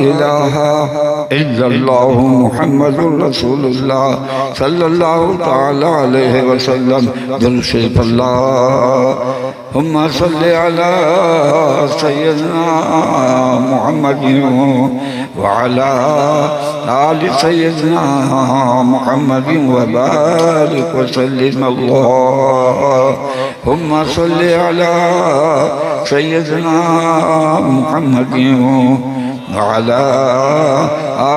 إله إلا الله محمد رسول الله صلى الله تعالى عليه وسلم درود شریف اللهم صل على سيدنا محمد وعلى آل سيدنا محمد وبارك وسلم اللهم صل على سيدنا محمد وعلى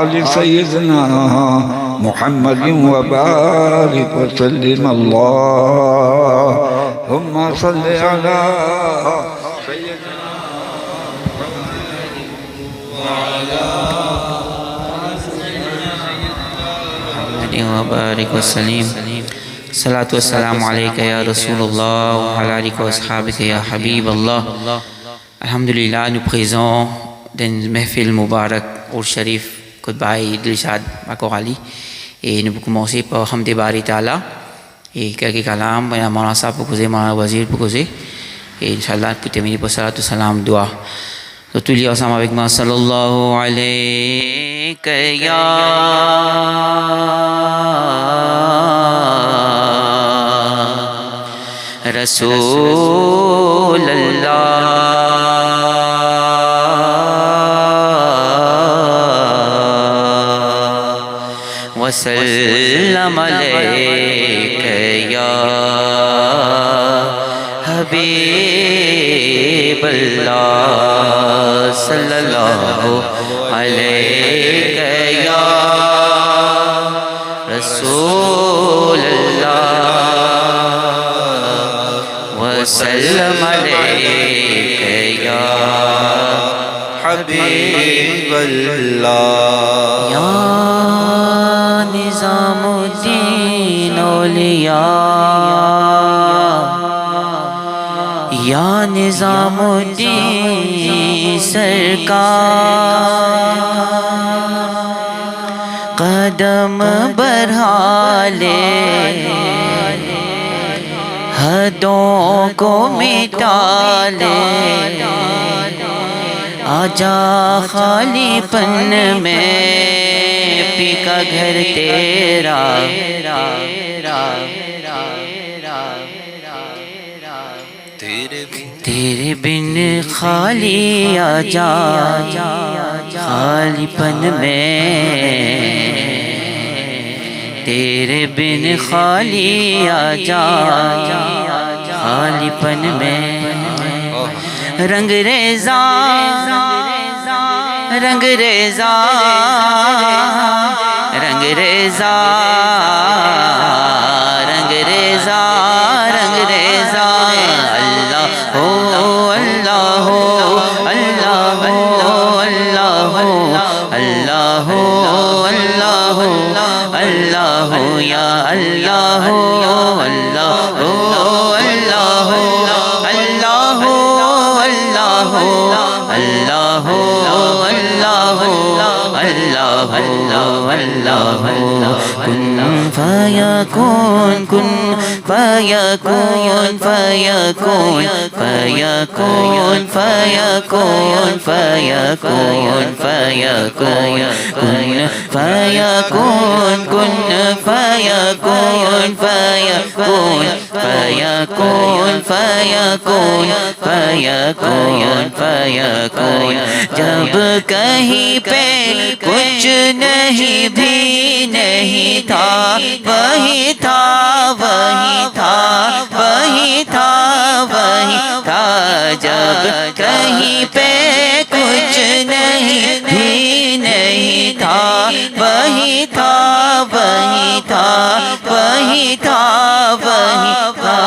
آل سيدنا محمد وبارك وسلم اللهم صل على سيدنا وبارك وسلم صلاة والسلام عليك يا رسول الله وعلى آلك وأصحابك يا حبيب الله. Alhamdulillah, nous présents dans une mahfil Mubarak au Sharif Koutbaï Dilshad Makorali, et nous pouvons commencer par Hamdi Bari Ta'ala et quelques kalam, Maulana Sahab pour causer, Maulana Wazir pour causer, et Inch'Allah pour terminer par Salat wa Salam Dua. Donc tous les ensemble avec moi, Sallallahu alayka ya Rasool Allah wa sallam alayka ya Habib Allah sallallahu alayka ya Rasool وسلم عليك يا حبيب الله يا نظام الدين اولیاء یا نظام الدین سرکار قدم بڑھا لے حدوں کو مٹا لے آجا خالی پن میں پی کا گھر تیرا تیرے بن خالی آجا خالی پن میں تیرے بن خالی آجا خالی پن میں رنگ ریزا رنگ ریزا رنگ ریزا رنگ ریزا رنگ ریزا اللہ ہو اللہ ہو اللہ ہو اللہ ہو اللہ ہو اللہ ہو اللہ ہو یا اللہ ہو اللہ ہو اللہ ہو اللہ ہو اللہ ہو اللہ ہو اللہ ہو اللہ ہو اللہ ہو کن فیکون کن فیکون فیکون فیکون فیکون فیکون فیکون کن فیکون کن فیکون فیکون فیکون فیکون فیکون فیکون جب کہیں پہ کچھ نہیں بھی نہیں تھا وہی تھا وہی تھا وہی تھا وہی تھا جب کہیں پہ کچھ نہیں بھی نہیں تھا وہی تھا وہی تھا وہی تھا وہی تھا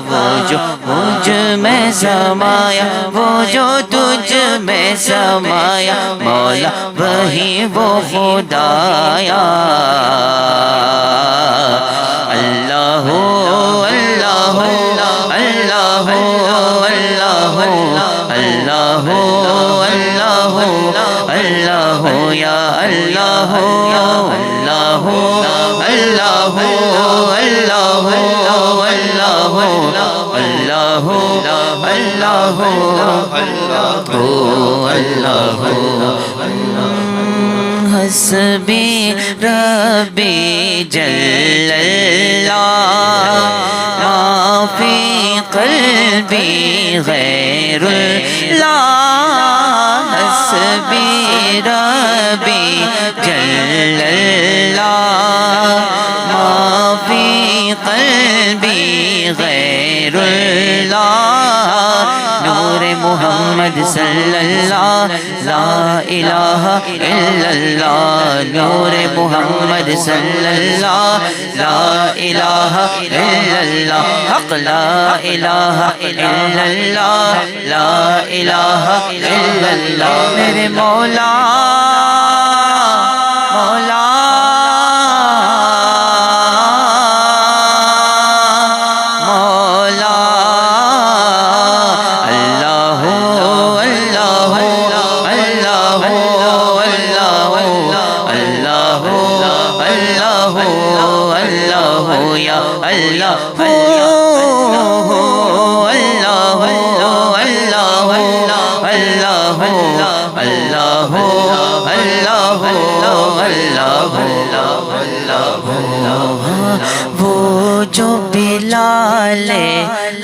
وہ جو مجھ میں سمایا وہ جو تجھ میں سمایا مولا وہی وہ خدایا اللہ ہو اللہ ہو اللہ ہو اللہ ہو اللہ ہو اللہ ہو اللہ ہو یا اللہ ہو اللہ ہو اللہ ہو اللہ ہو اللہ ہو اللہ ہو اللہ ہو اللہ ہو اللہ ہو حسبی ربی جل اللہ ما فی قلبی غیر اللہ حسبی ربی جل اللہ ما فی قلبی غیر اللہ نور محمد صلی اللہ لا الہ الا اللہ نور محمد صلی اللہ لا الہ الا اللہ حق لا الہ الا اللہ لا الہ الا اللہ میرے مولا مولا وہ جو بلال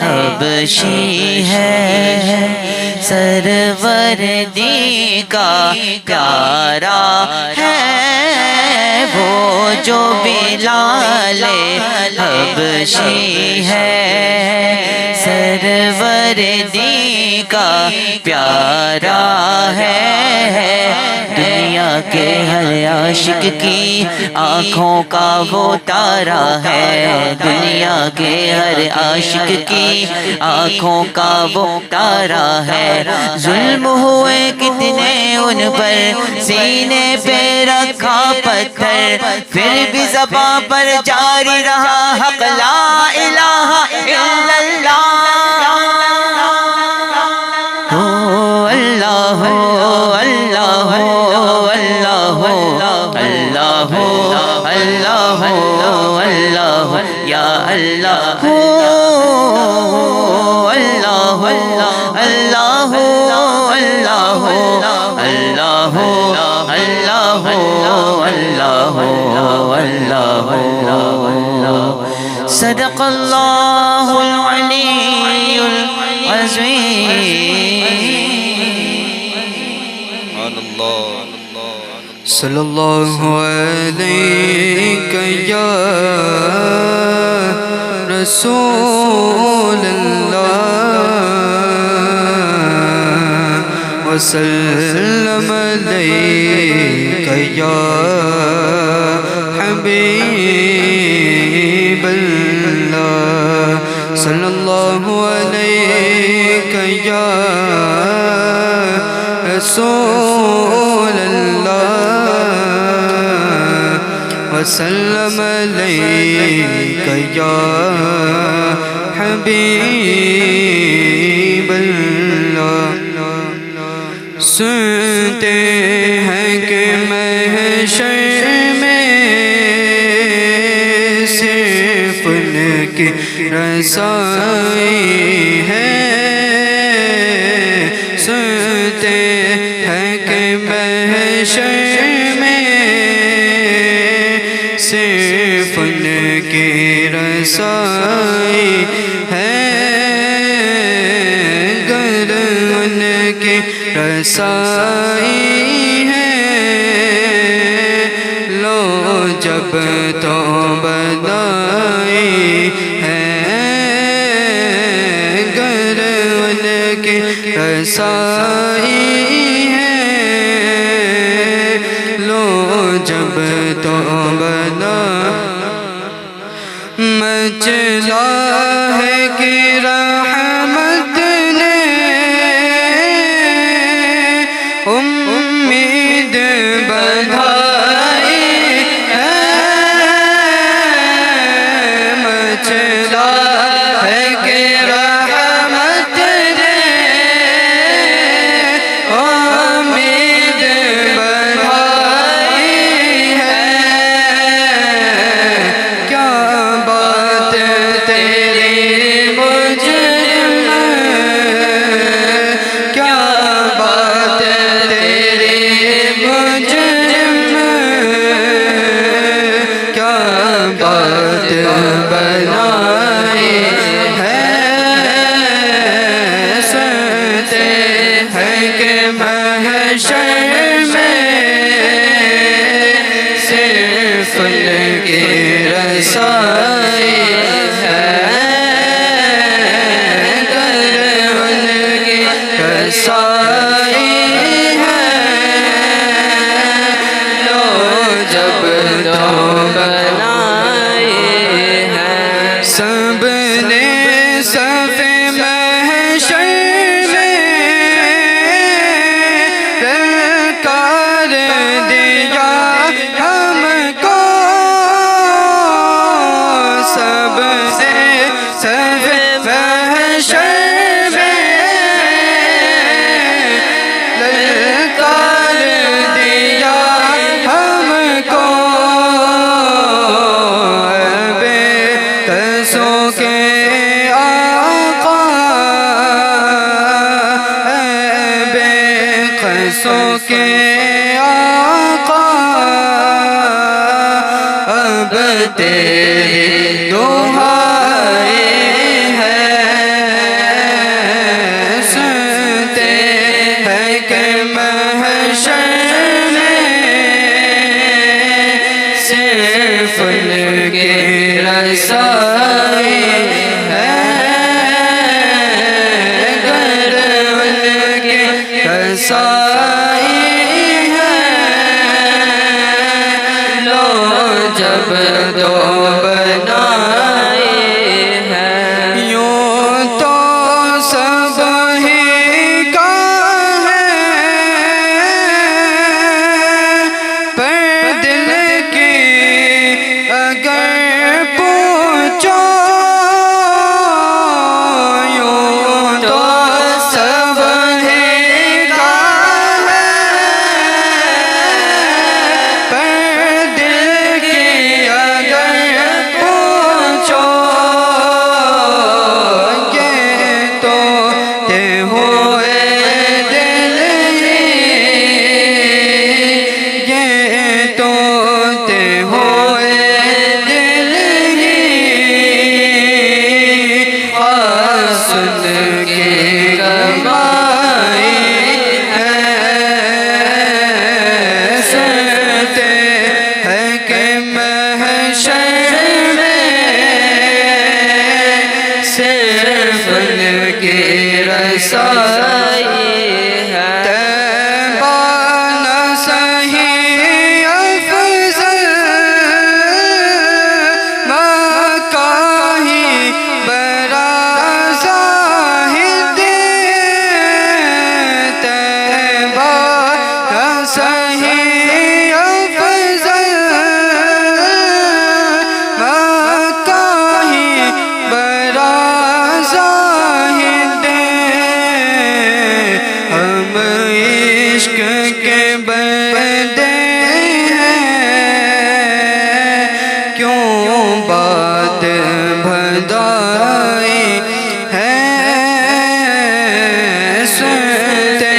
حبشی ہے سروردی کا پیارا ہے وہ جو بلال حبشی ہے سروردی کا پیارا ہے دنیا کے ہر عاشق کی آنکھوں کا وہ تارا ہے دنیا کے ہر عاشق کی آنکھوں کا وہ تارا ہے ظلم ہوئے کتنے ان پر سینے پہ رکھا پتھر پھر بھی زباں پر جاری رہا حق لا الہ الا اللہ اللہ اللہ اللہ اللہ اللہ یا اللہ اللہ اللہ اللہ اللہ اللہ صدق اللہ العلی العظیم صلی اللہ علیہ یا رسول اللہ وسلم علیہ یا حبیب اللہ صلی اللہ علیہ یا رسول اللہ وسلم علیک یا حبیب اللہ سنتے ہیں کہ محشر میں صرف ان کی رسائی ہے سنتے ہیں کہ محشر میں صرف ان کی رسائی ہے گر ان کی رسائی ہے لو جب تو بدائی ہے گر ان کی رسائی ہے لو جب تو بدا مچلا ہے کہ رحمت نے امید بندھائی ہے مچلا ہے کہ رحمت نے میں صرف ان کی رسائی ہے، گر ان کی رسائی ہے، لو جب تو بنائی ہے، سب نے صف محشر میں للکار دیا ہم کو، سب سے صف محشر میں للکار دیا ہم کو، بے قصوں کے آقا، بے قصوں کے آقا، اب تیری دعائیں ہیں، سنتے ہیں کہ محشر میں صرف ان کی رسائی ہے، گر ان کی رسائی ہے، لو جب تو بنائی ہے، یوں تو سب ہی کا ہے، پر دل کی اگر پوچھو، یوں تو سب ہی کا ہے، پر دل کی اگر پوچھو، یہ تو تے ہوئے دل ہی، یہ تو تے ہوئے دل ہی، سن کی کمائی ہے، سنتے ہیں کہ محشر میں صرف ان کی رسائی ہے، طیبہ نہ سہی افضل، مکہ ہی برا زاہد، طیبہ نہ سہی افضل، مکہ ہی برا زاہد، ہم عشق کے بندے ہیں، کیوں بات بھدائی ہے، سنتے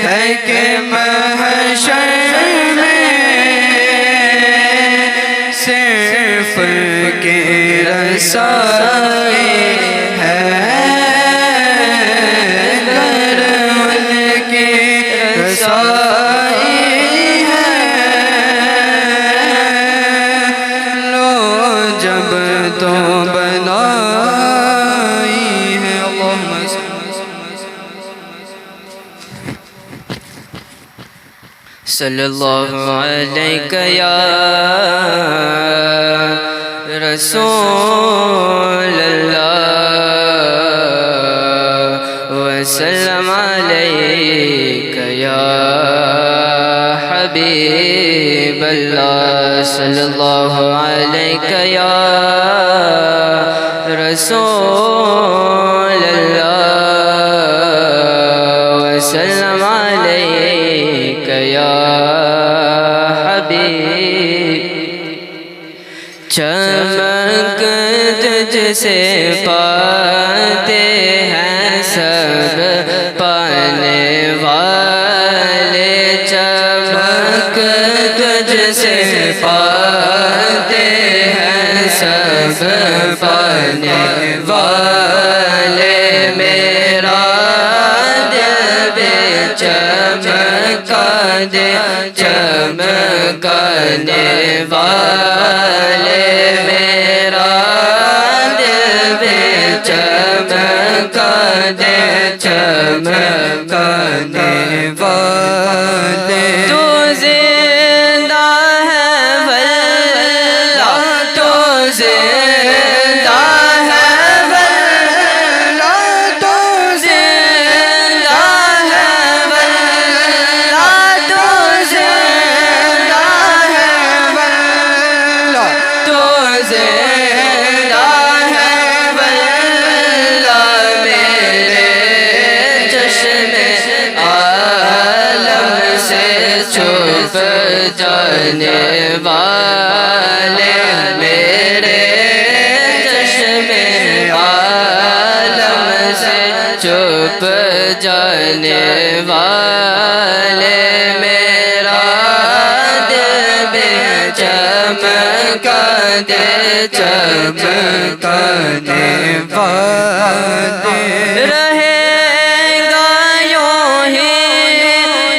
ہیں کہ محشر میں صرف ان کی رسائی ہے، گر ان کی رسائی ہے، لو جب تو بنائی ہے، اللہم صلی اللہ علیہ یا رسول اللہ، وسلم علیک یا حبیب اللہ، صلی اللہ علیہ یا رسول اللہ، وسلم علیک یا حبیب، چمک تجھ سے پاتے ہیں سب پانے والے، چمک تجھ سے پاتے ہیں سب پانے والے، میرا دل بھی چمکا دے چمکانے والے میرا دل بھی چمکا دے چمکانے والے تو زندہ ہے واللہ تو زندہ ہے واللہ تو زندہ ہے واللہ تو زندہ ہے واللہ تو زندہ ہے واللہ میرے چشم عالم سے چھپ جانے والے میرے چشم عالم سے چھپ جانے والے میرا دل بھی چمکا دے چمکانے والے رہے گا یوں ہی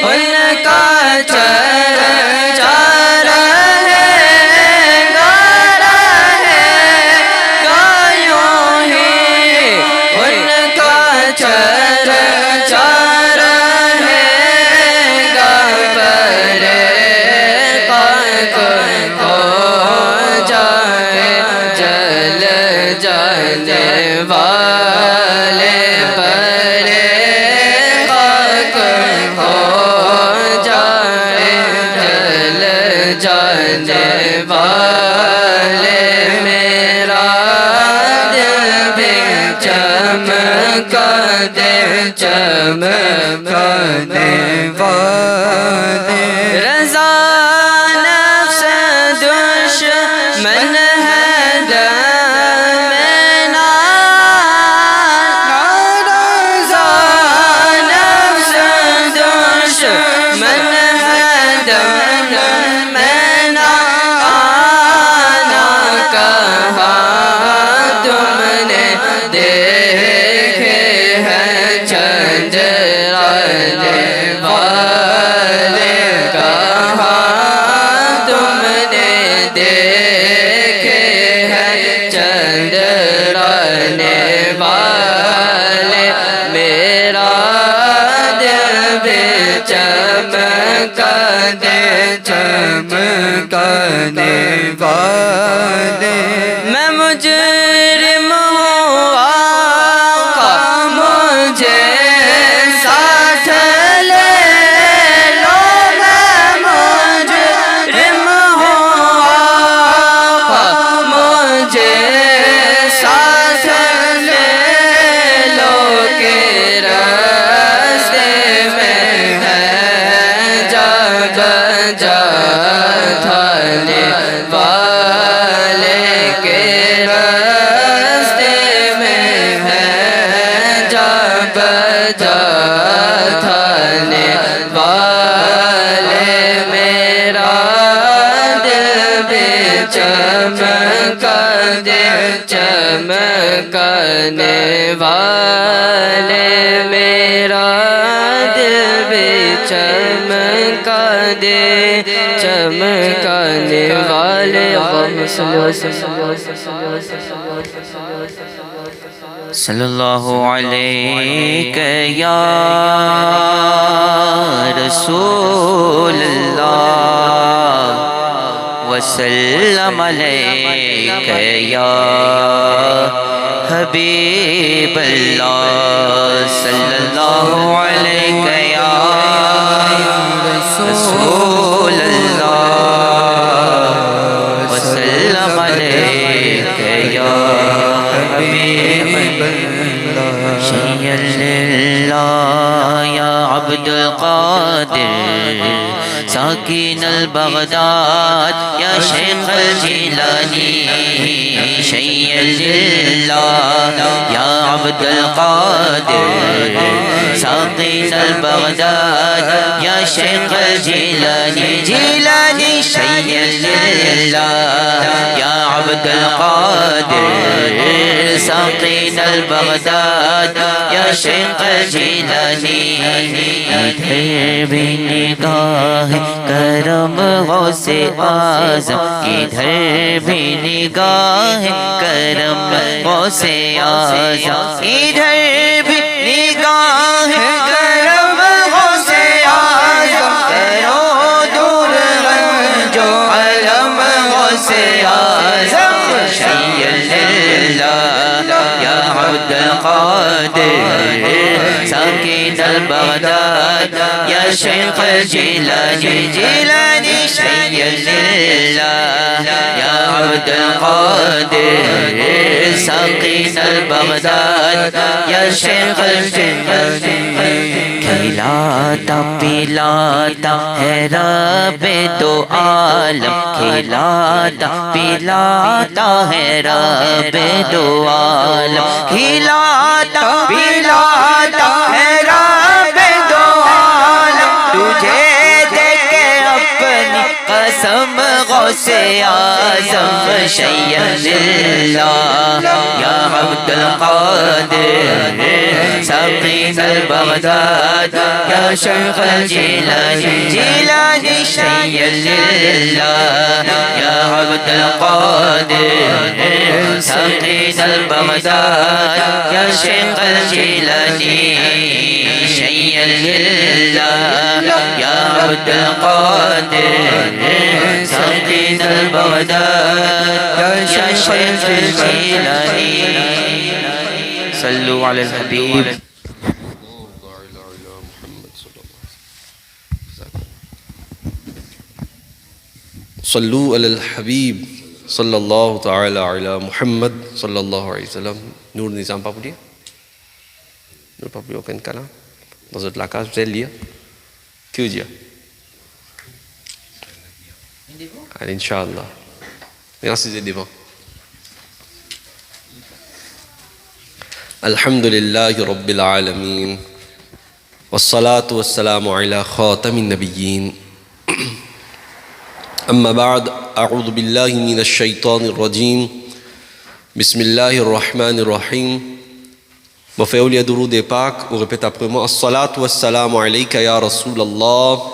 ان کا چرچا رہے گا یوں ہی ان کا چرچا رہے گا پرے ہو جائے جل جانے والے پرے ہو جائے جل جانے والے میرا دل بھی چمکا دے چمکانے والے رضا نفس دشمن ہے دمنا رضا نفس دشمن ہے دمنا آنا کہا تم نے دیکھے ہیں چندرانے والے کہا تم نے دیکھے ہیں چندرانے والے میرا دل بھی چمکا دے چمکانے والے میں مجرم ہوں آقا مجھے ساتھ لے لو میں مجرم ہوں آقا مجھے ساتھ لے لو کہ راستے میں ہے جا تھانے والے کے راستے میں ہے جا تھانے والے میرا دل بھی چمکا دے چمکانے والے میرا دل بھی چمکا دے چمکانے والے صلی اللہ علیہ یا رسول اللہ وسلم علیک یا حبیب اللہ صلی اللہ علیہ یا رسول اللہ وسلم علیک یا حبیب اللہ شیء اللہ یا عبد القادر ساکن البغداد یا شیخ الجیلانی شیء اللہ یا عبد القادر ساکن البغداد یا شیخ الجیلانی جیلانی شیء اللہ یا عبد القادر ساقين البغداد يا شيخ الجيلاني इधर भी निगाह करम गौसे आज़म इधर भी निगाह करम गौसे आज़म इधर भी निगाह करम गौसे आज़म करो दूर जो अलम गौसे आज़म या अब्दुल कादिर साकिन al-Baghdad ya Shaykh al-Jilani Shayyalillah ya Abdul Qadir sakin al-Baghdad ya Shaykh al-Jilani खिलाता पिलाता है रब्बे दो आलम खिलाता पिलाता है रब्बे दो आलम खिलाता पिलाता है रब्बे दो आलम तुझे देखे अपनी कसम गौसे आज़म शय्यल्लाह या अब्दुल कादिर साक़ीन al-Baghdad या शेख जिलानी शय्यल्लाह या अब्दुल कादिर साक़ीन al-Baghdad या शेख जिलानी शय्यल्लाह या अब्दुल कादिर साक़ीन al-Baghdad या शेख जिलानी सल्लु अलल हबीब सल्लु अलल हबीब सल्लल्लाहु ताला अला मुहम्मद सल्लल्लाहु अलैहि वसल्लम Nur Nizam pas pour dire Nur pas pour aucun cas dans votre la case vous allez lire que vous dire allez Inch'Allah merci c'est devant الحمد لله رب العالمين والصلاة والسلام على خاتم النبيين أما بعد أعوذ بالله من الشيطان الرجيم بسم الله الرحمن الرحيم وفي أولي درود باك ورépète après moi الصلاة والسلام عليك يا رسول الله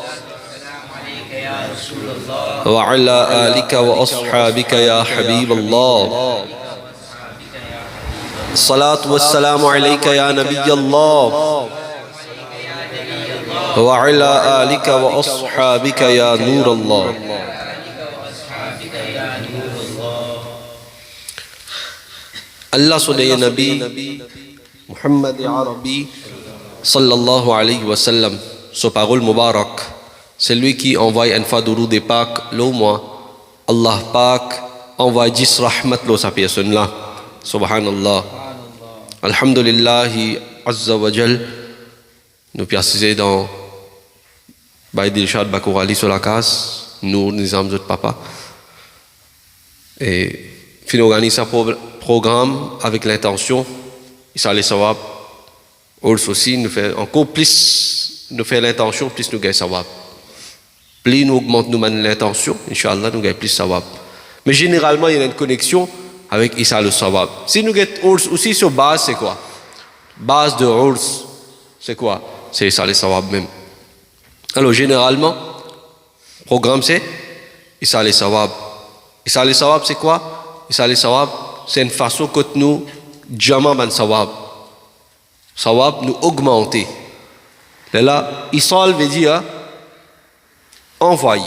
وعلى آلك وأصحابك يا حبيب الله الصلاة والسلام عليك يا نبي الله وعلى آلك وأصحابك يا نور الله الله صلى نبي محمد عربي صلى الله عليه وسلم sa parole Mubarak c'est lui qui envoie une fois durud et Pâques l'au mois Allah Pâques envoie 10 rahmat lo sa personne là subhanallah alhamdulillah azza wa jal nous préciser dans Baïd Dilshad Bakourali sur la case nous Nizam Zot Papa et fin organise un programme avec l'intention Issa les sawab aussi nous fait encore plus nous fait l'intention plus nous gagne sawab plus nous augmente nous l'intention Inch'Allah nous gagne plus sawab mais généralement il y a une connexion avec Issa le sawab si nous gagne aussi sur base c'est quoi base de Urs c'est quoi c'est Issa le sawab même alors généralement programme c'est Issa le sawab Issa le sawab c'est quoi Issa le sawab c'est une façon que nous jamais ban sawab sawab nous augmenter là Issa veut dire envoyer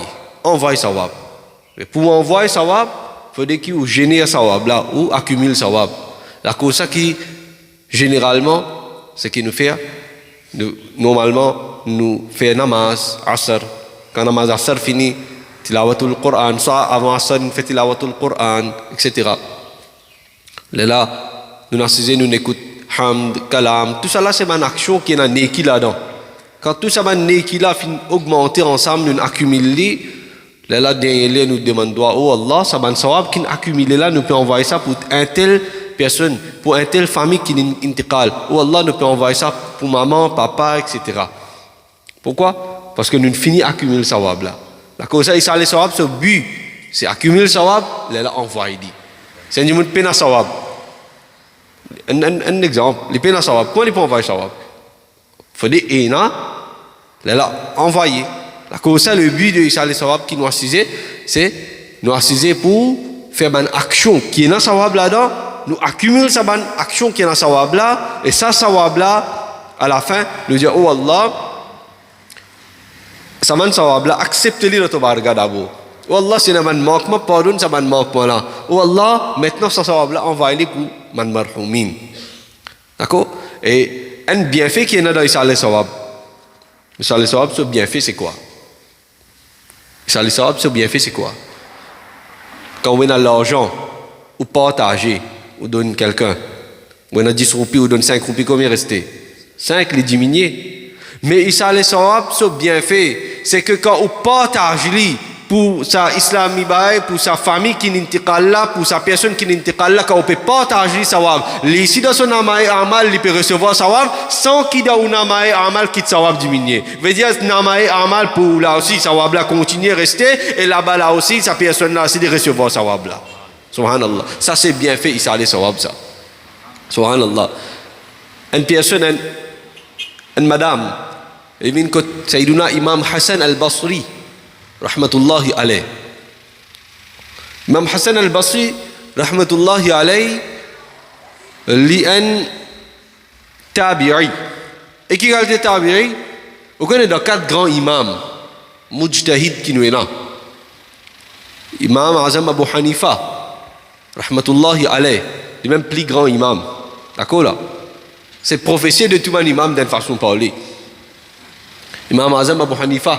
sawab mais pour envoyer sawab il faut qu'il ou génère sawab là ou accumule sawab la cause ça qui généralement ce qui nous fait normalement nous fait namaz asr quand namaz asr fini tilawatul Qur'an soit avant asr nous fait tilawatul Qur'an etc. Là nous nous écoute hamd kalam tout ça là c'est une action qui est en neki là-dedans quand tout ça va neki là fin augmenter ensemble nous accumuler là derrière nous demande oh Allah ça va sawab qui accumuler là nous peut envoyer ça pour un tel personne pour un tel famille qui intiqal oh Allah nous peut envoyer ça pour maman papa etc. Pourquoi parce que nous finit accumuler sawab là la cause ça il sawab ce but c'est accumuler sawab là envoyer dit c'est du monde peine sawab Un exemple, les peines à sawab. Comment ils peuvent envoyer sawab? Il faut dire, et là, envoyer. Comme ça, le but de Isa les sawab qui nous assisait, c'est nous assiser pour faire une action qui est dans sawab là-dedans, nous accumuler sa bonne action qui est dans sawab là, et ça sawab là, à la fin, nous dire, oh Allah, ça man sawab là, acceptez-le de ton barga d'abord. Oh Allah, c'est un manquement, pardonne ça man manquement là. Oh Allah, maintenant ça sawab là, envoyez-le pour man marhoumin. D'accord? Et un bienfait qui est dans Isa les sawab. Isa les sawab, ce bienfait c'est quoi? Isa les sawab, ce bienfait c'est quoi? Quand on a l'argent, ou partager, ou donne quelqu'un, on a 10 roupies, ou donne 5 roupies, combien restait? 5, les diminuer. Mais Isa les sawab, ce bienfait, c'est que quand on partage pour sa islami bae, pour sa famille qui n'intiqal là, pour sa personne qui n'intiqal là, quand on peut partager sawab, si dans son namae amal, il peut recevoir sawab, sans qu'il ait un namae amal qui sawab diminuer. Veut dire, namae amal pour là aussi, sawab là continue à rester, et là-bas là aussi, sa personne là aussi de recevoir sawab là. Subhanallah. Ça c'est bien fait, Isa les sawab ça. Subhanallah. Une personne, une madame, il vient que Sayyiduna Imam Hassan al-Basri, rahmatullahi alayh. Imam Hassan al-Basri, rahmatullahi alayh, li un tabi'i. Et qui est tabi'i? Vous connaissez dans 4 grands imams, mujtahid qui nous est là. Imam Azam Abu Hanifa, rahmatullahi alayh, le même plus grand imam. D'accord là? C'est prophétie de tout un imam d'une façon de parler. Imam Azam Abu Hanifa,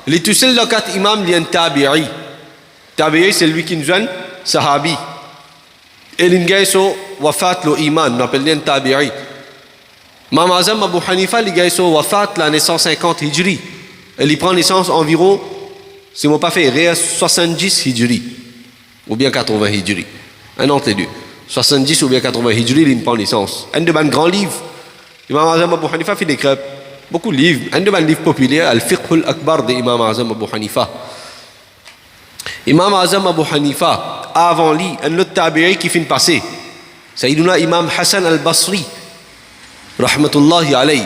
il est tout seul dans 4 imams, il y a un tabi'i. Tabi'i, c'est lui qui nous donne sahabi. Et il y a un wafat le iman, on appelle un tabi'i. Imam Azam Abu Hanifa, il y a un wafat l'année 150 hijri. Il prend naissance environ, si on n'a pas fait, 70 hijri. Ou bien 80 hijri. Un entre les deux. 70 ou bien 80 hijri, il prend naissance. Un de mes grands livres. Imam Azam Abu Hanifa fait des crêpes. Beaucoup de livres. Un de mes livres populaires, Al-Fiqh al-Akbar de Imam Azam Abu Hanifa. Imam Azam Abu Hanifa, avant lui, un autre tabi'i qui finit passer. Sayyiduna Imam Hassan al-Basri, rahmatullahi alayh.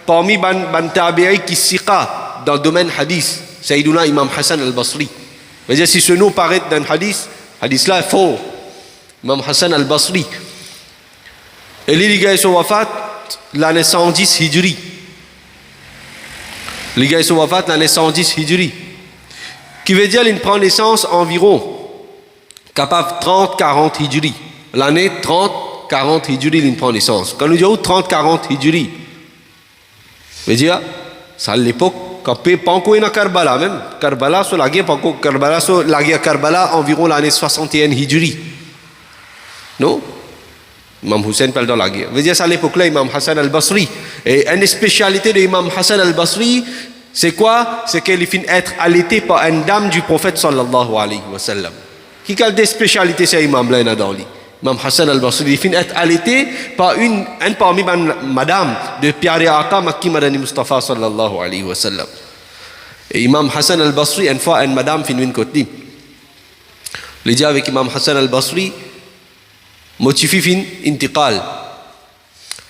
Parmi ban tabi'i qui siqa dans le domaine hadith, Sayyiduna Imam Hassan al-Basri. C'est-à-dire, si ce nom paraît dans le hadith, hadith là est faux. Imam Hassan al-Basri. Et lui, il a son wafat l'année 110 hijri. Il a son wafat l'année 110 hijri. Qui veut dire qu'il prend naissance environ capable 30-40 hijri. L'année 30-40 hijri, il prend naissance. Quand nous disons 30-40 hijri, veut dire, c'est à l'époque, quand pas encore dans Karbala même. Karbala, sur la guerre, pas encore Karbala, sur la guerre Karbala, environ l'année 61 hijri. Non? Imam Hussein parle dans la guerre. Veut dire, c'est à l'époque-là, Imam Hassan al-Basri. Et une des spécialités de Imam Hassan al-Basri, c'est quoi? C'est qu'il finit être allaité par une dame du prophète sallallahu alayhi wa sallam. Qui a des spécialités, c'est Imam là dans lui. Imam Hassan al-Basri, il finit être allaité par une parmi madame de Pyare Aqa Makki Madani Mustafa sallallahu alayhi wa sallam. Et Imam Hassan al-Basri, une fois, une madame finit une côte. Il dit avec Imam Hassan al-Basri, motifi fin intiqal.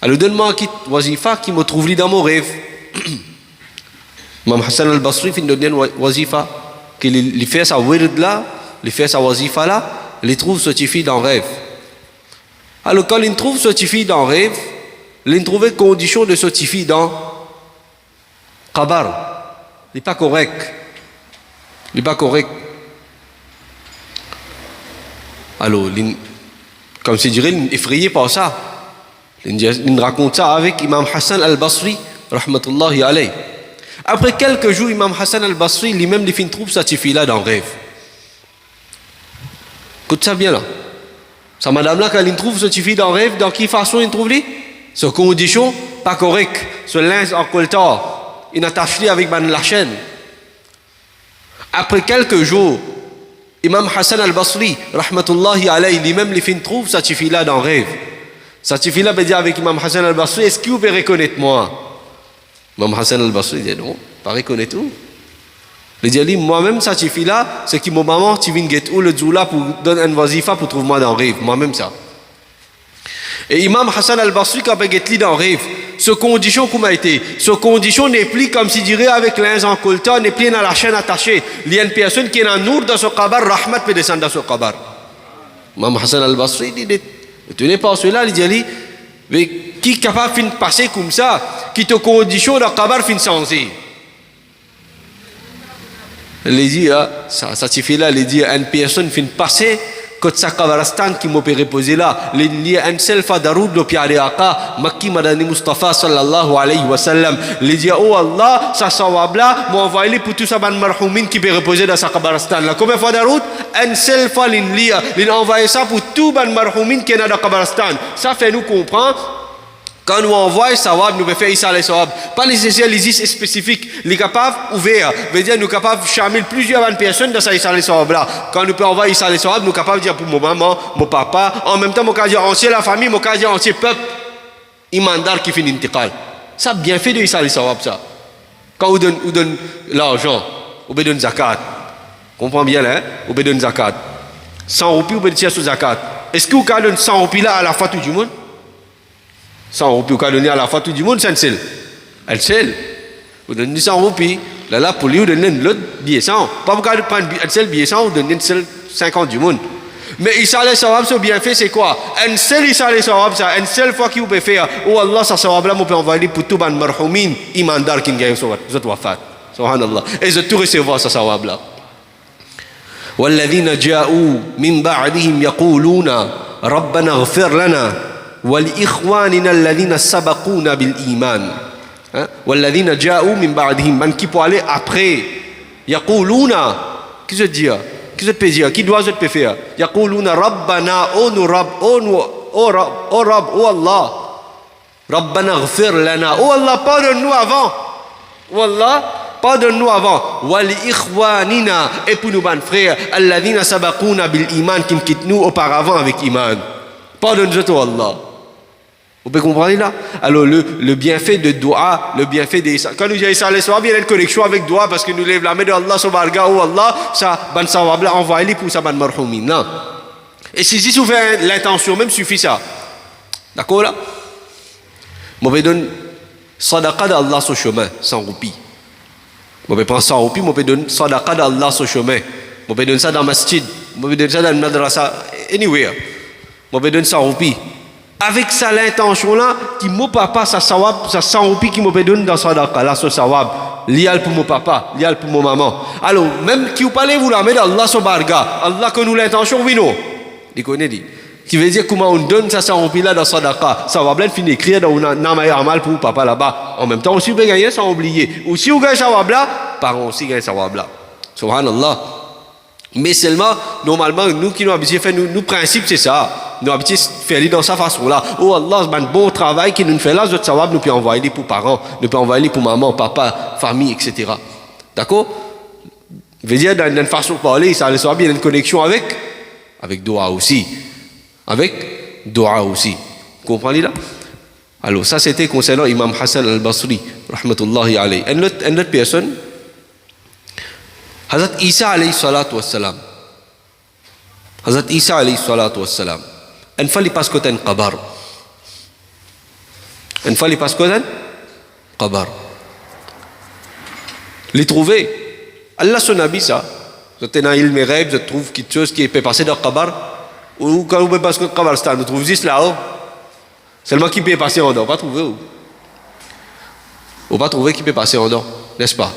Alors donne-moi un kit wazifa qui me trouve dans mon rêve. Imam Hassan al-Basri fin donne wazifa qu'il fait sa wird là, il fait sa wazifa là, il trouve ce tifi dans rêve. Alors quand il trouve ce tifi dans rêve, il trouve condition de ce tifi dans qabar. Il n'est pas correct. Il n'est pas correct. Alors, comme c'est dirait, il est effrayé par ça. Il raconte ça avec Imam Hassan al-Basri, rahmatullahi alayh. Après quelques jours, Imam Hassan al-Basri, lui-même, il trouve sa tifi-là dans le rêve. Écoute ça bien là. Sa madame-là, quand il trouve ce tifi dans le rêve, dans quelle façon il trouve-lui? Ce condition, pas correct. Ce linge en coltar. Il attache avec la chaîne. Après quelques jours, Imam Hassan al-Basri, rahmatullahi alayhi, lui-même, il trouve sa tifi-là dans le rêve. Sa tifi-là veut dire avec Imam Hassan al-Basri, est-ce que vous pouvez reconnaître moi? Imam Hassan al-Basri dit non, pas reconnaître tout. Il dit moi-même, sa tifi-là, c'est que mon maman, tu viens où le djoula pour donner un wazifa pour trouver moi dans le rêve. Moi-même ça. Et Imam Hassan al-Basri, quand il dans rêve, ce condition comme a été, ce condition n'est plus comme si dirait avec l'un en colta, n'est plus dans la chaîne attachée. Il y a une personne qui est en nour dans ce kabar, rahmat peut descendre dans ce kabar. Imam Hassan al-Basri dit, ne tenez pas cela, il dit, mais qui est capable de passer comme ça, qui te condition dans le kabar fin changer. Il dit, ça suffit là, il dit, une personne fin passer, que sa kabaristan qui m'a reposé là, il y a un seul fadaroud de Piare Aka, Makki Madani Mustafa sallallahu alayhi wa sallam, il dit, oh Allah, ça sawab là, m'a envoyé pour tout ça ban marhoumin qui peut reposer dans sa kabaristan là. Combien de fadaroud? Un seul fois il a envoyé ça pour tout ban marhoumin qui est dans la kabaristan. Ça fait nous comprendre. Quand nous envoyons sawab, nous pouvons faire Issa les sawab. Pas nécessairement les is spécifiques. Les capables ouverts. Veut dire, nous sommes capables de charmer plusieurs personnes dans ça Issa les sawab là. Quand nous pouvons envoyer Issa les sawab, nous sommes capables de dire pour mon maman, mon papa. En même temps, nous pouvons dire entier la famille, nous pouvons dire entier peuple. Imandar qui finit intiqal. Ça bien fait de Issa les sawab ça. Quand vous donnez l'argent, vous donnez zakat. Comprends bien là, hein? Vous donnez zakat. 100 roupies, vous donnez sur zakat. Est-ce que vous donnez 100 roupies là à la fin du monde? 100 roupies au cas donné à la fois tout du monde, c'est un seul. Un seul. Vous donnez 100 roupies. Là, pour lui, vous donnez l'autre billet 100. Pas vous prendre un seul billet 100, vous donnez un seul 50 du monde. Mais Issa les sawab, ce bien fait, c'est quoi? Un seul Issa les sawab, ça, une seule fois qu'il vous peut faire. Oh Allah, ça sawab là, vous pouvez envoyer pour tout ban marhoumin, imandar qui gagne sur votre wafat. Subhanallah. Et je tout recevoir ça sawab là. والذين جاءوا من بعدهم يقولون ربنا اغفر لنا ولإخواننا الذين سبقونا بالإيمان والذين جاءوا من بعدهم من qui peut aller après يقولون qui se dit qui se peut dire qui doit se faire يقولون ربنا oh nous رب oh رب oh Allah ربنا اغفر لنا oh Allah pardonne-nous avant oh Allah pardonne-nous avant وَلِإِخْوَانِنَا et pour nos bons frères الذين سبقونا بالإيمان qui quittent nous auparavant avec iman pardonne-nous oh Allah. Vous pouvez comprendre là? Alors le bienfait de dua, le bienfait de Issa. Quand nous disons Issa les sawab, il y a une connexion avec dua parce que nous lèvons la main de Allah subhanahu wa Allah, ça ban sawab là envoyez pour ça ban marhoumin. Non. Et si vous faites l'intention même suffit ça. D'accord là? Moi je donne sadaqa d'Allah sur chemin 100 roupies. Moi je prends 100 roupies, moi je donne sadaqa d'Allah sur chemin. Moi je donne ça dans masjid, moi je donne ça dans le madrasa anywhere. Moi je donne 100 roupies. Avec ça l'intention là qui mon papa ça sawab ça 100 roupies qui me donne dans sadaqa là ce sawab lial pour mon papa lial pour mon maman alors même qui vous parlez vous la mettez Allah subhanahu Allah que nous l'intention oui non il connaît dit qui veut dire comment on donne ça 100 roupies là dans sadaqa sawab là finit écrire dans un nama amal pour papa là-bas en même temps aussi vous pouvez gagner sans oublier ou si vous gagnez sawab là parents aussi gagnent sawab là subhanallah mais seulement normalement nous qui nous habitués faire nous principe c'est ça nous habitués faire dans sa façon là oh Allah c'est un bon travail qui nous fait là notre sawab nous peut envoyer pour parents nous peut envoyer pour maman papa famille etc d'accord veut dire dans une façon de parler ça le sawab il y a une connexion avec dua aussi vous comprenez là alors ça c'était concernant Imam Hassan al-Basri rahmatullahi alayhi une autre personne Hazrat Isa alayhi salatu wassalam Hazrat Isa alayhi salatu wassalam une fois il passe côté un qabar il trouvé Allah son nabi ça vous êtes dans il rêve je trouve quelque chose qui peut passer dans le qabar ou quand vous passez côté qabar vous trouvez juste là-haut seulement qui peut passer en dehors pas trouver ou pas trouver qui peut passer en dehors n'est-ce pas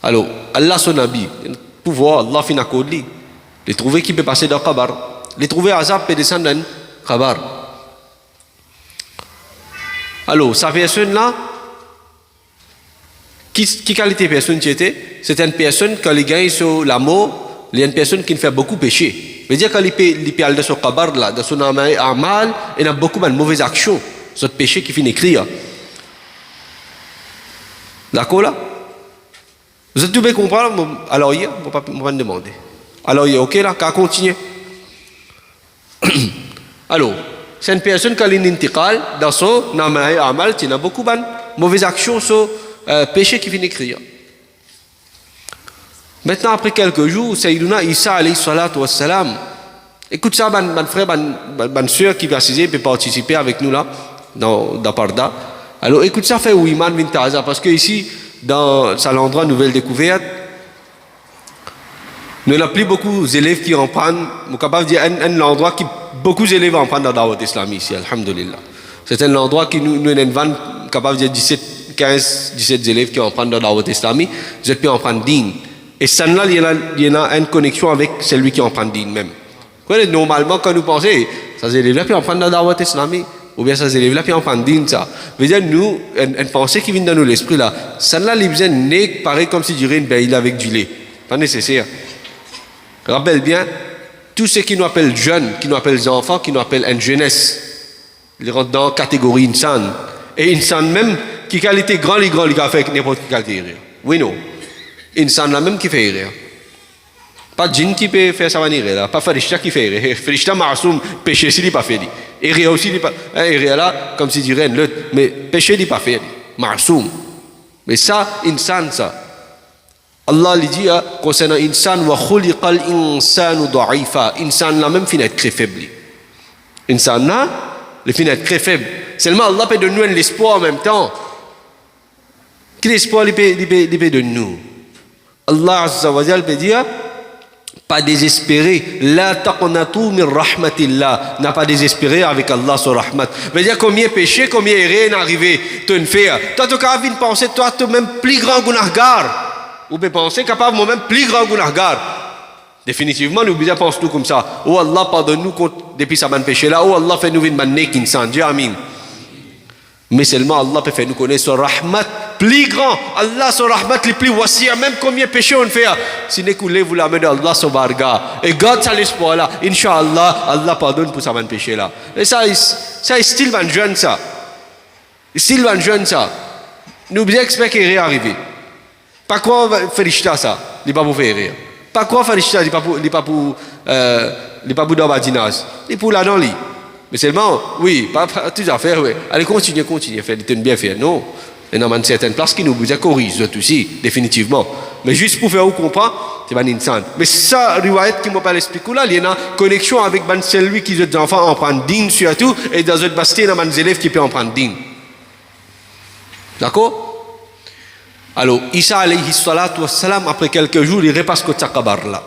alors Allah son nabi pouvoir Allah fin accord lui les trouver qui peut passer dans le qabar les trouver azab peut descendre dans le qabar alors sa personne là qui qualité personne qui était c'est une personne quand il gagne sur la mort il y a une personne qui fait beaucoup péché veut dire quand il peut aller dans ce qabar là dans son amal il a beaucoup de mauvaises actions ce péché qui finit écrire d'accord là vous êtes tout bien comprendre alors hier on va pas me demander alors hier ok là qu'à continuer alors c'est une personne qui a une intiqal dans son amal qui a beaucoup de mauvaises actions sur péché qui finit écrire maintenant après quelques jours Sayyiduna Isa alayhi salatu wassalam Écoute ça, mon frère, mon soeur qui va peut participer avec nous là, dans Parda. Alors écoute ça, fait Ouiman Vintaza, parce que ici, dans l'endroit Nouvelle Découverte, nous n'avons plus beaucoup d'élèves qui en prennent, je suis capable de dire un endroit qui beaucoup d'élèves en prennent dans la Dawat islamique ici, alhamdulillah. C'est un endroit qui nous sommes capables de dire 17 élèves qui en prennent dans la Dawat islamique, vous êtes pu en prendre digne. Et ça là, il y en a une connexion avec celui qui en prend digne même. Normalement, quand nous pensons, ces élèves-là peuvent en prendre dans la Dawat islamique, ou bien ces élèves-là peuvent en prendre digne, ça. Veut dire, nous, une pensée qui vient dans nous l'esprit là, ça là, il besoin n'est pareil comme si dirait une baille avec du lait. Pas nécessaire. Rappelle bien, tous ceux qui nous appellent jeunes, qui nous appellent enfants, qui nous appellent une jeunesse, ils rentrent dans la catégorie insan. Et insan même, qui qualité grand, il a fait n'importe quelle qualité rire. Oui, non. Insan là même qui fait rire. Pas djinn qui peut faire ça venir là, pas farishta qui fait rire. Farishta ma'soum, péché s'il n'est pas fait. Et rire aussi, et rire là, comme si dirait l'autre, mais péché n'est pas fait. Ma'soum. Mais ça, insan ça. Allah lui dit concernant insan wa khuliqal insanu da'ifa. Insan là même finit très faible. Insan là, il finit très faible. Seulement Allah peut donner nous l'espoir en même temps. Quel espoir il peut donner nous? Allah Azza wa Jal peut dire pas désespérer, la taqnatu min rahmatillah, n'a pas désespéré avec Allah sur rahmat. Veut dire combien péché, combien erreur arrivé, tu ne fais. Toi tu as envie de penser toi tu même plus grand gunahgar. Ou peut penser capable moi-même plus grand gunahgar. Définitivement nous bien pense tout comme ça. Oh Allah pardonne-nous depuis ça ban péché là. Oh Allah fait-nous une bonne nek insan. Dieu amin. Mais seulement Allah peut faire nous connaître son rahmat plus grand. Allah son rahmat le plus wasi'a, même combien péché on fait. Si nous vous la main d'Allah son barga. Et garde ça l'espoir là. Inch'Allah, Allah pardonne pour ça ban péché là. Et ça est style ban jeune ça. Style ban jeune ça. Nous bien expect qu'il est arrivé. Pas quoi farishta ça, il n'est pas pour faire rire. Pas quoi farishta, il n'est pas pour dans la dinaz. Il est pour là dans lit. Mais seulement, oui, pas tout à faire, oui. Allez, continuez, faire des bien faire. Non. Il y a une certaine place qui nous corrige, tout aussi, définitivement. Mais juste pour faire vous comprendre, c'est pas insan. Mais ça, riwayat qui m'a pas expliqué là, il y a une connexion avec celui qui est enfants en prend digne surtout, et dans une bastille, il y a des élèves qui peuvent en prendre digne. D'accord? Alors, Isa alayhi salatu wassalam, après quelques jours, il repasse Kotsa Kabar là.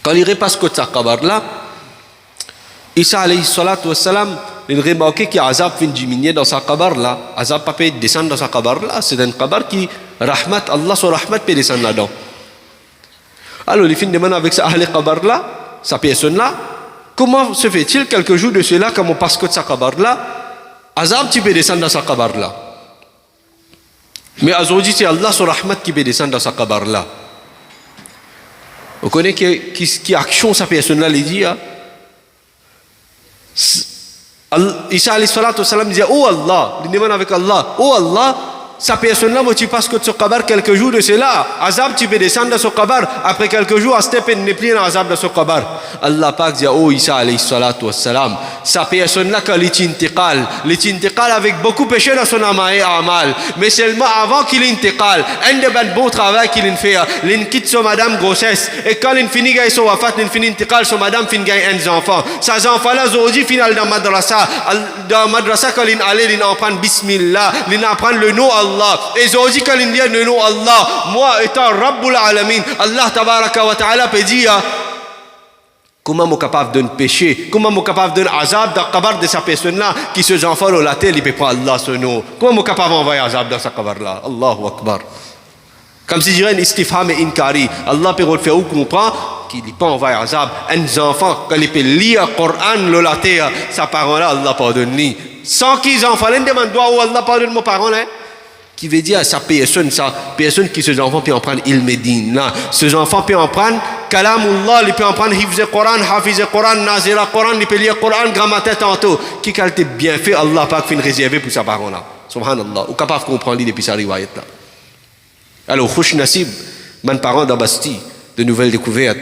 Quand il repasse Kotsa Kabar là, Isa alayhi salatu wassalam, il remarque qu'il y a Azab fin diminuer dans sa Kabar là. Azab pas peut descendre dans sa Kabar là. C'est un Kabar qui, rahmat, Allah son rahmat peut descendre là-dedans. Alors, il finit de demander avec sa Ahle Kabar là, sa personne là, comment se fait-il quelques jours de cela, quand on passe Kotsa Kabar là, Azab tu peux descendre dans sa Kabar là. Mais aujourd'hui, c'est Allah sur rahmat qui peut descendre dans sa kabar là. Vous connaissez qui action sa personne là, il dit Isa alayhi salatu wassalam dit oh Allah, il demande avec Allah, oh Allah, sa personne là, tu passes que sur kabar quelques jours de cela, azab tu peux descendre dans son kabar, après quelques jours, à step n'est plus un azab dans son kabar. Allah Pak dit oh Isa alayhi salatu wassalam, sa personne là, quand il intiqal avec beaucoup péché dans son amal, mais seulement avant qu'il intiqal, un de bon travail qu'il fait, il quitte son madame grossesse, et quand il finit son wafat, il finit intiqal, son madame finit gagner un enfant. Ces enfants là, aujourd'hui, final dans madrasa, quand il allait, il apprend bismillah, il apprend le nom Allah. Et aujourd'hui, quand il dit le nom Allah, moi étant Rabbul Alamin, Allah tabaraka wa ta'ala peut dire comment je suis capable d'un péché, comment je suis capable d'un azab dans le kabar de sa personne là, qui se enfant au latel, il peut prendre Allah ce nom. Comment je suis capable d'envoyer azab dans sa kabar là? Allahu Akbar. Comme si je dirais un istifham et inkari. Allah peut le faire ou comprendre qu'il peut envoyer azab. Un enfant, quand il peut lire le Coran, le latel, sa parole là, Allah pardonne-lui. Sans qu'ils enfants, ils demandent où Allah pardonne mon parole, hein? Qui veut dire sa personne qui ces enfants peuvent en prendre ilmedine là, ces enfants peuvent en prendre kalamullah, ils peuvent en prendre hifz Coran, hafiz Coran, nazira Coran, ils peuvent lire Coran grammaire tantôt, qui qualité bien fait Allah pas fin réservé pour sa parole là, subhanallah, ou capable de comprendre depuis sa riwayat là. Alors khush nasib man parents d'Abasti de nouvelles découvertes,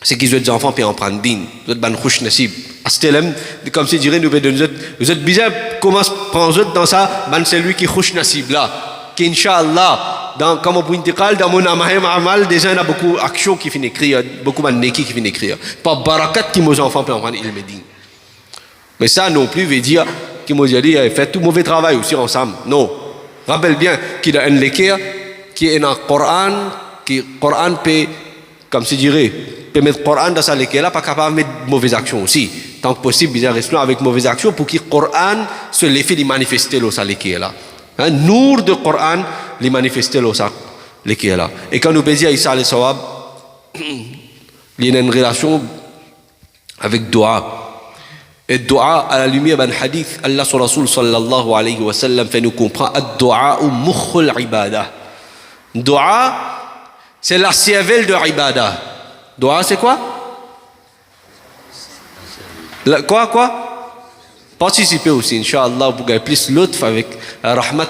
c'est qu'ils des enfants peuvent en prendre din, vous êtes ban khush nasib. Astelem, comme si dirait nous vous êtes bizarre comment prendre dans ça, c'est lui qui khush nasib là, qui inshallah comme on intiqal dans mon amal, déjà il y a beaucoup d'actions qui finissent écrire, beaucoup de neki qui finissent écrire. Pas barakat qui nos enfants peuvent apprendre il me dit. Mais ça non plus veut dire que moi j'ai dit fait tout mauvais travail aussi ensemble. Non. Rappelle bien qu'il y a un lekir qui est dans le Coran, qui le Coran peut, comme je dirais, peut mettre le Coran dans sa lekir là, pas capable de mettre mauvaises actions aussi. Tant que possible, il reste avec mauvaises actions pour que le Coran se l'effet de manifester dans sa lekir là. Nour de Coran les manifester dans sa lekir là. Et quand nous disons Isa alayhi sawab, il y a une relation avec dua. Et dua à la lumière d'un hadith, Allah sur Rasul sallallahu alayhi wa sallam fait nous comprendre ad-dua ou mukhul ibada. Dua, c'est la cervelle de ibada. Dua, c'est quoi? Quoi? Participer aussi, Inch'Allah, pour gagner plus l'autre avec Rahmat.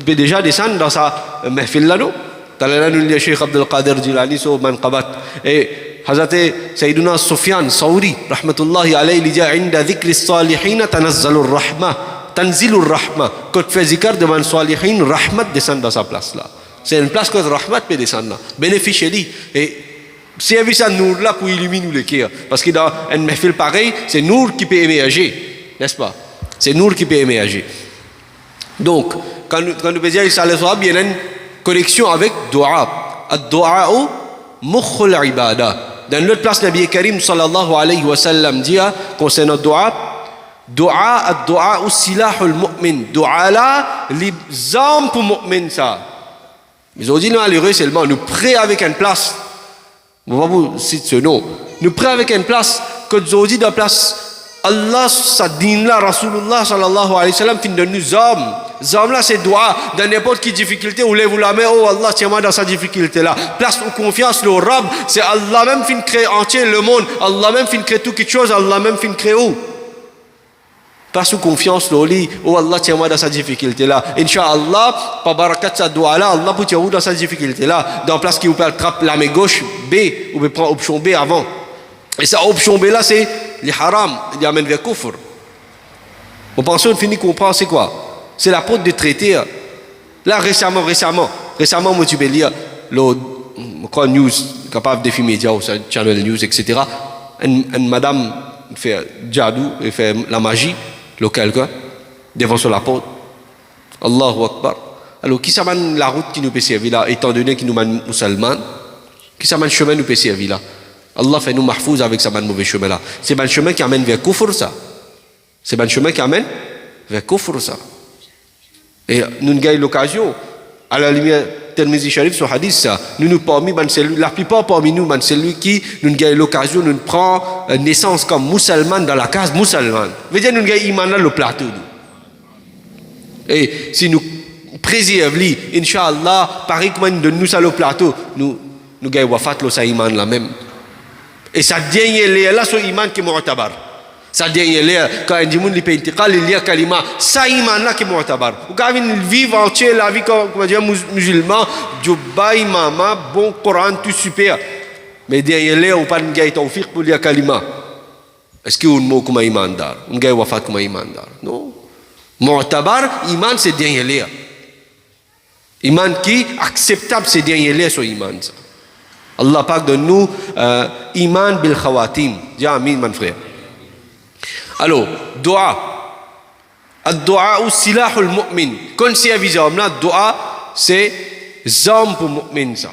Déjà descendre dans sa mahfil là, non? Talala nous le Cheikh Abdul Qadir Jilani sur Manqabat. Et Hazrat Sayyiduna Sufyan Sauri rahmatullahi alayhi il dit inda dhikri salihin tanazzalu rahma tanzilu rahma quand tu fais zikr devant salihin rahmat descend dans sa place là c'est une place que rahmat peut descendre là bénéficiez-y et service à nour là pour illuminer les cœurs parce que dans un mahfil pareil c'est nour qui peut émerger n'est-ce pas c'est nour qui peut émerger donc quand nous disons Isa alayhi salam il y a une connexion avec dua ad-du'a mukhul ibada. Dans l'autre place, Nabi Karim sallallahu alayhi wa sallam dit concernant dua ad-dua ou silahul mu'min. Dua là, les armes pour mu'min ça. Mais on dit non, malheureux seulement, nous prions avec une place. On va vous citer ce nom. Nous prions avec une place, que nous dit dans la place, Allah, sa din là, Rasulullah sallallahu alayhi wa sallam, fin de nous armes. Zam là c'est dua dans n'importe quelle difficulté ou lève la main oh Allah tiens-moi dans sa difficulté là place ou confiance le Rabb c'est Allah même fin créer entier le monde Allah même fin créer tout quelque chose Allah même fin créer où place ou confiance le lit oh Allah tiens-moi dans sa difficulté là Inch'Allah par barakat sa dua là Allah peut tiens-vous dans sa difficulté là dans place qui vous peut attraper la main gauche B ou peut prendre option B avant et ça option B là c'est les haram il amène vers kufr on pense on finit comprendre c'est quoi c'est la porte de traiter. Là, récemment, moi, tu peux lire le news, capable de filmer médias, channel news, etc. Une madame fait djadou, fait la magie, le quelqu'un, devant sur la porte. Allahu Akbar. Alors, qui s'amène la route qui nous peut servir là, étant donné qu'il nous mène musulman, qui s'amène le chemin nous peut servir là. Allah fait nous mahfouz avec sa mauvais chemin là. C'est un chemin qui amène vers kufr ça. C'est un chemin qui amène vers kufr ça. Et nous avons l'occasion, à la lumière Tirmizi Sharif sur hadith ça, nous parmi la plupart parmi nous, celui qui nous avons l'occasion, nous prend naissance comme musulman dans la case musulmane. Veut dire nous avons iman dans le plateau. Et si nous préservons, Inch'Allah, pareil comme de nous sur le plateau, nous avons wafat le sa iman là même. Et ça dernier là sur iman qui est mu'tabar. Ça dernier là quand un dimoun li peut intiqal il y a kalima ça iman là qui est mu'tabar. Ou quand ils vivent entier la vie comme dire musulman, jubba imama bon Coran tout super. Mais derrière là on pas de gay tawfiq pour dire kalima. Est-ce que un mot comme iman dar? Un gay wafat comme iman dar? Non. Mu'tabar iman c'est derrière là. Iman qui acceptable c'est derrière là sur iman ça. Allah parle de nous iman bil khawatim. Dis amin mon frère. Alors, dua. Ad-dua ou silahul mu'min. Quand c'est avisé, dua, c'est zam pour mu'min ça.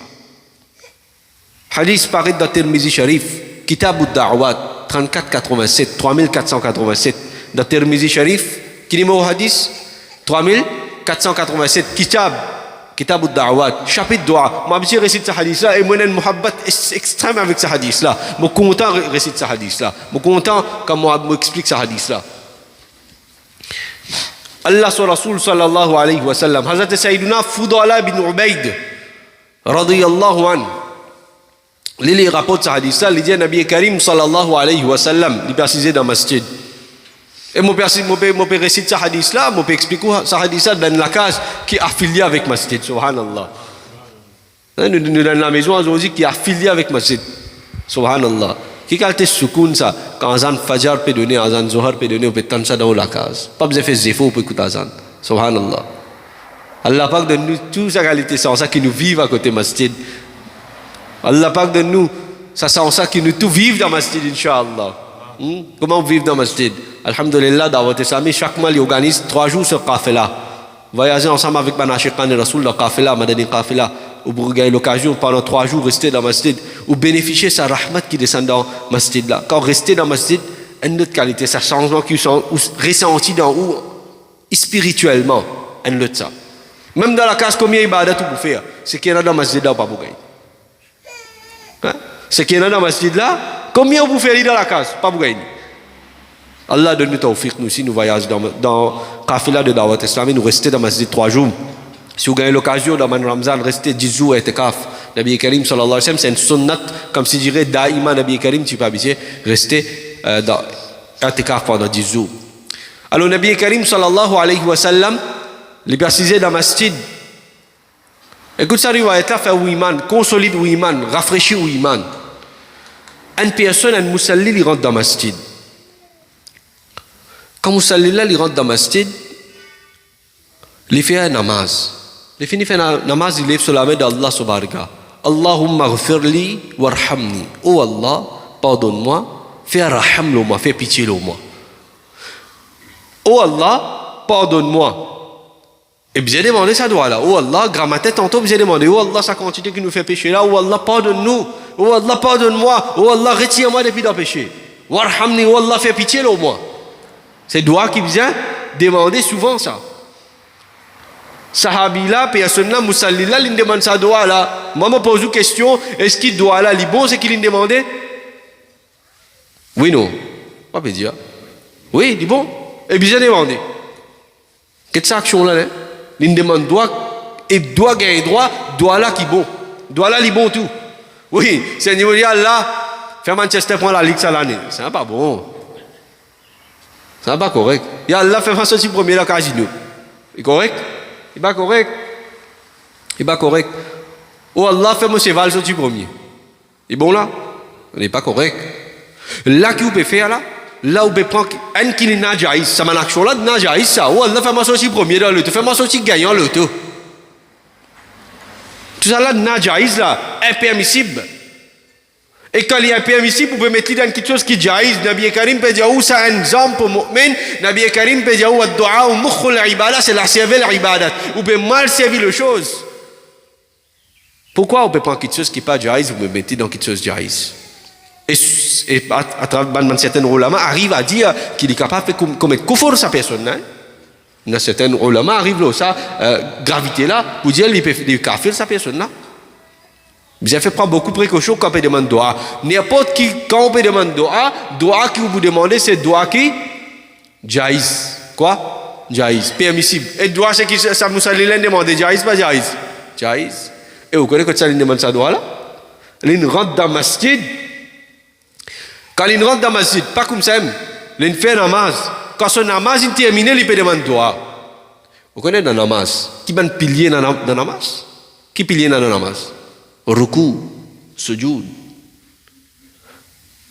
Hadith paraît dans Tirmizi Sharif, Kitab ad-Da'wat, 3487, 3487. Dans Tirmizi Sharif, qui numéro hadith 3487, Kitab ad-Da'wat, chapitre dua. Moi, je récite ce hadith là et moi, j'ai une muhabbat extrême avec ce hadith là. Je suis content de réciter ce hadith là. Je suis content quand moi m'explique ce hadith là. Allah sur Rasul sallallahu alayhi wa sallam, Hazrat Sayyiduna Fudala bin Ubayd, radiyallahu anhu. Il rapporte ce hadith là, il dit Nabi Karim sallallahu alayhi wa sallam, il précise dans masjid. Et mon père récite ce hadith là, mon père explique ce hadith là dans la case qui est affiliée avec masjid, subhanallah. Nous dans la maison, on dit qui est affiliée avec masjid, subhanallah. Qui qualité soukoun ça, quand Azan Fajr peut donner, Azan Zohar peut donner, on peut tendre ça dans la case. Pas besoin de faire zéfo pour écouter Azan, subhanallah. Allah Pak donne-nous toute sa qualité, sans ça qui nous vivent à côté masjid. Allah Pak donne-nous ça, sans ça qui nous tout vivent dans masjid, Inch'Allah. Comment vivre dans masjid? Alhamdulillah, Dawat Islami, chaque mois, il organise 3 jours sur Qafila. Voyager ensemble avec Manashiqan et Rasoul, le Qafila, Madani Qafila, ou pour gagner l'occasion pendant 3 jours, rester dans masjid, ou bénéficier sa rahmat qui descend dans masjid là. Quand rester dans masjid, une autre qualité, ça changement qui sont ressenti dans ou spirituellement, une autre ça. Même dans la case, combien ibadat tu peux faire? C'est qu'il y en a dans masjid là ou pas pour gagner. C'est qu'il y en a dans masjid là, combien vous faites dans la case? Pas pour gagner. Allah donne nous tawfiq, nous aussi nous voyageons dans Qafila de Dawat Islami, nous restons dans masjid 3 jours. Si vous gagnez l'occasion dans le Ramzan, restez 10 jours à Etekaf. Nabi Karim sallallahu alayhi wa sallam, c'est une sunnat, comme si je dirais Daïma Nabi Karim, tu peux habiter, rester dans Etekaf pendant 10 jours. Alors Nabi Karim sallallahu alayhi wa sallam, les précisé dans masjid. Écoute ça, riwayat là, fait iman, consolide iman, rafraîchit iman. Une personne, un musalli, il rentre dans masjid. Quand musalli là, il rentre dans masjid, il fait un namaz. Il finit faire un namaz, il lève sur la main d'Allah subhanahu. Allahumma ghfirli warhamni. Oh Allah, pardonne-moi, fais raham le moi, fais pitié le moi. Oh Allah, pardonne-moi. Et bien demandé ça doit là. Oh Allah, grammaté tantôt bien demandé. Oh Allah, sa quantité qui nous fait pécher là. Oh Allah, pardonne-nous. Oh Allah, pardonne-moi. Oh Allah, retire-moi depuis le péché. Warhamni, oh Allah, fais pitié le moi. C'est doigt qui vient demander souvent ça. Sahabi là, personne là, musalli là, il demande ça doigt là. Moi, me pose une question, est-ce qu'il doit là, il bon, c'est qu'il demandé? Oui, non. Pas peut dire. Oui, il bon. Et bien demandé. Qu'est-ce que cette action là? Il demande doigt, et doit gagner droit, doigt là qui bon. Doigt là, il bon tout. Oui, c'est un niveau là, faire Manchester prend la Ligue ça l'année. C'est pas bon. C'est pas correct. Il Allah fait faire sortir premier là, Casino. Il est correct? Il n'est pas correct. Il n'est pas correct. Oh Allah, fait mon cheval sortir premier. Il est bon là? Il n'est pas correct. Là, qui vous peut faire là? Là, vous pouvez prendre un qui n'est pas jaïs. Ça m'a l'action là, n'a jaïs ça. Oh Allah, fait moi sortir premier dans l'auto. Fait moi sortir gagnant l'auto. Tout ça là, n'a jaïs là, impermissible. Et quand il est impermissible, vous pouvez mettre dans quelque chose qui est jaïs. Nabi Karim peut dire, c'est un exemple pour mu'min. Nabi Karim peut dire, ad-du'a ou mukhul ibada, c'est la servir l'ibadat. Vous pouvez mal servir les choses. Pourquoi vous pouvez prendre quelque chose qui n'est pas jaïs, vous pouvez mettre dans quelque chose jaïs? Et à travers certains ulama arrivent à dire qu'il est capable de commettre kufur sa personne. Hein? Certains ulama arrivent là, ça, gravité là, pour dire qu'il peut kafir sa personne là. Vous avez fait prendre beaucoup de précautions quand on peut demander doa. N'importe qui, quand on peut demander doa qui vous demandez, c'est doa qui? Jaïs. Quoi? Jaïs. Permissible. Et doa, c'est qui ça Moussalilène demande? Jaïs, pas jaïs? Jaïs. Et vous connaissez quand ça demande ça doa là? Il rentre dans le masjid. Quand il rentre dans le masjid, pas comme ça, il fait un namaz. Quand son namaz est terminé, il peut demander doa. Vous connaissez dans le namaz? Qui est le pilier dans le namaz? Qui est le pilier dans le namaz? Ruku, sujud.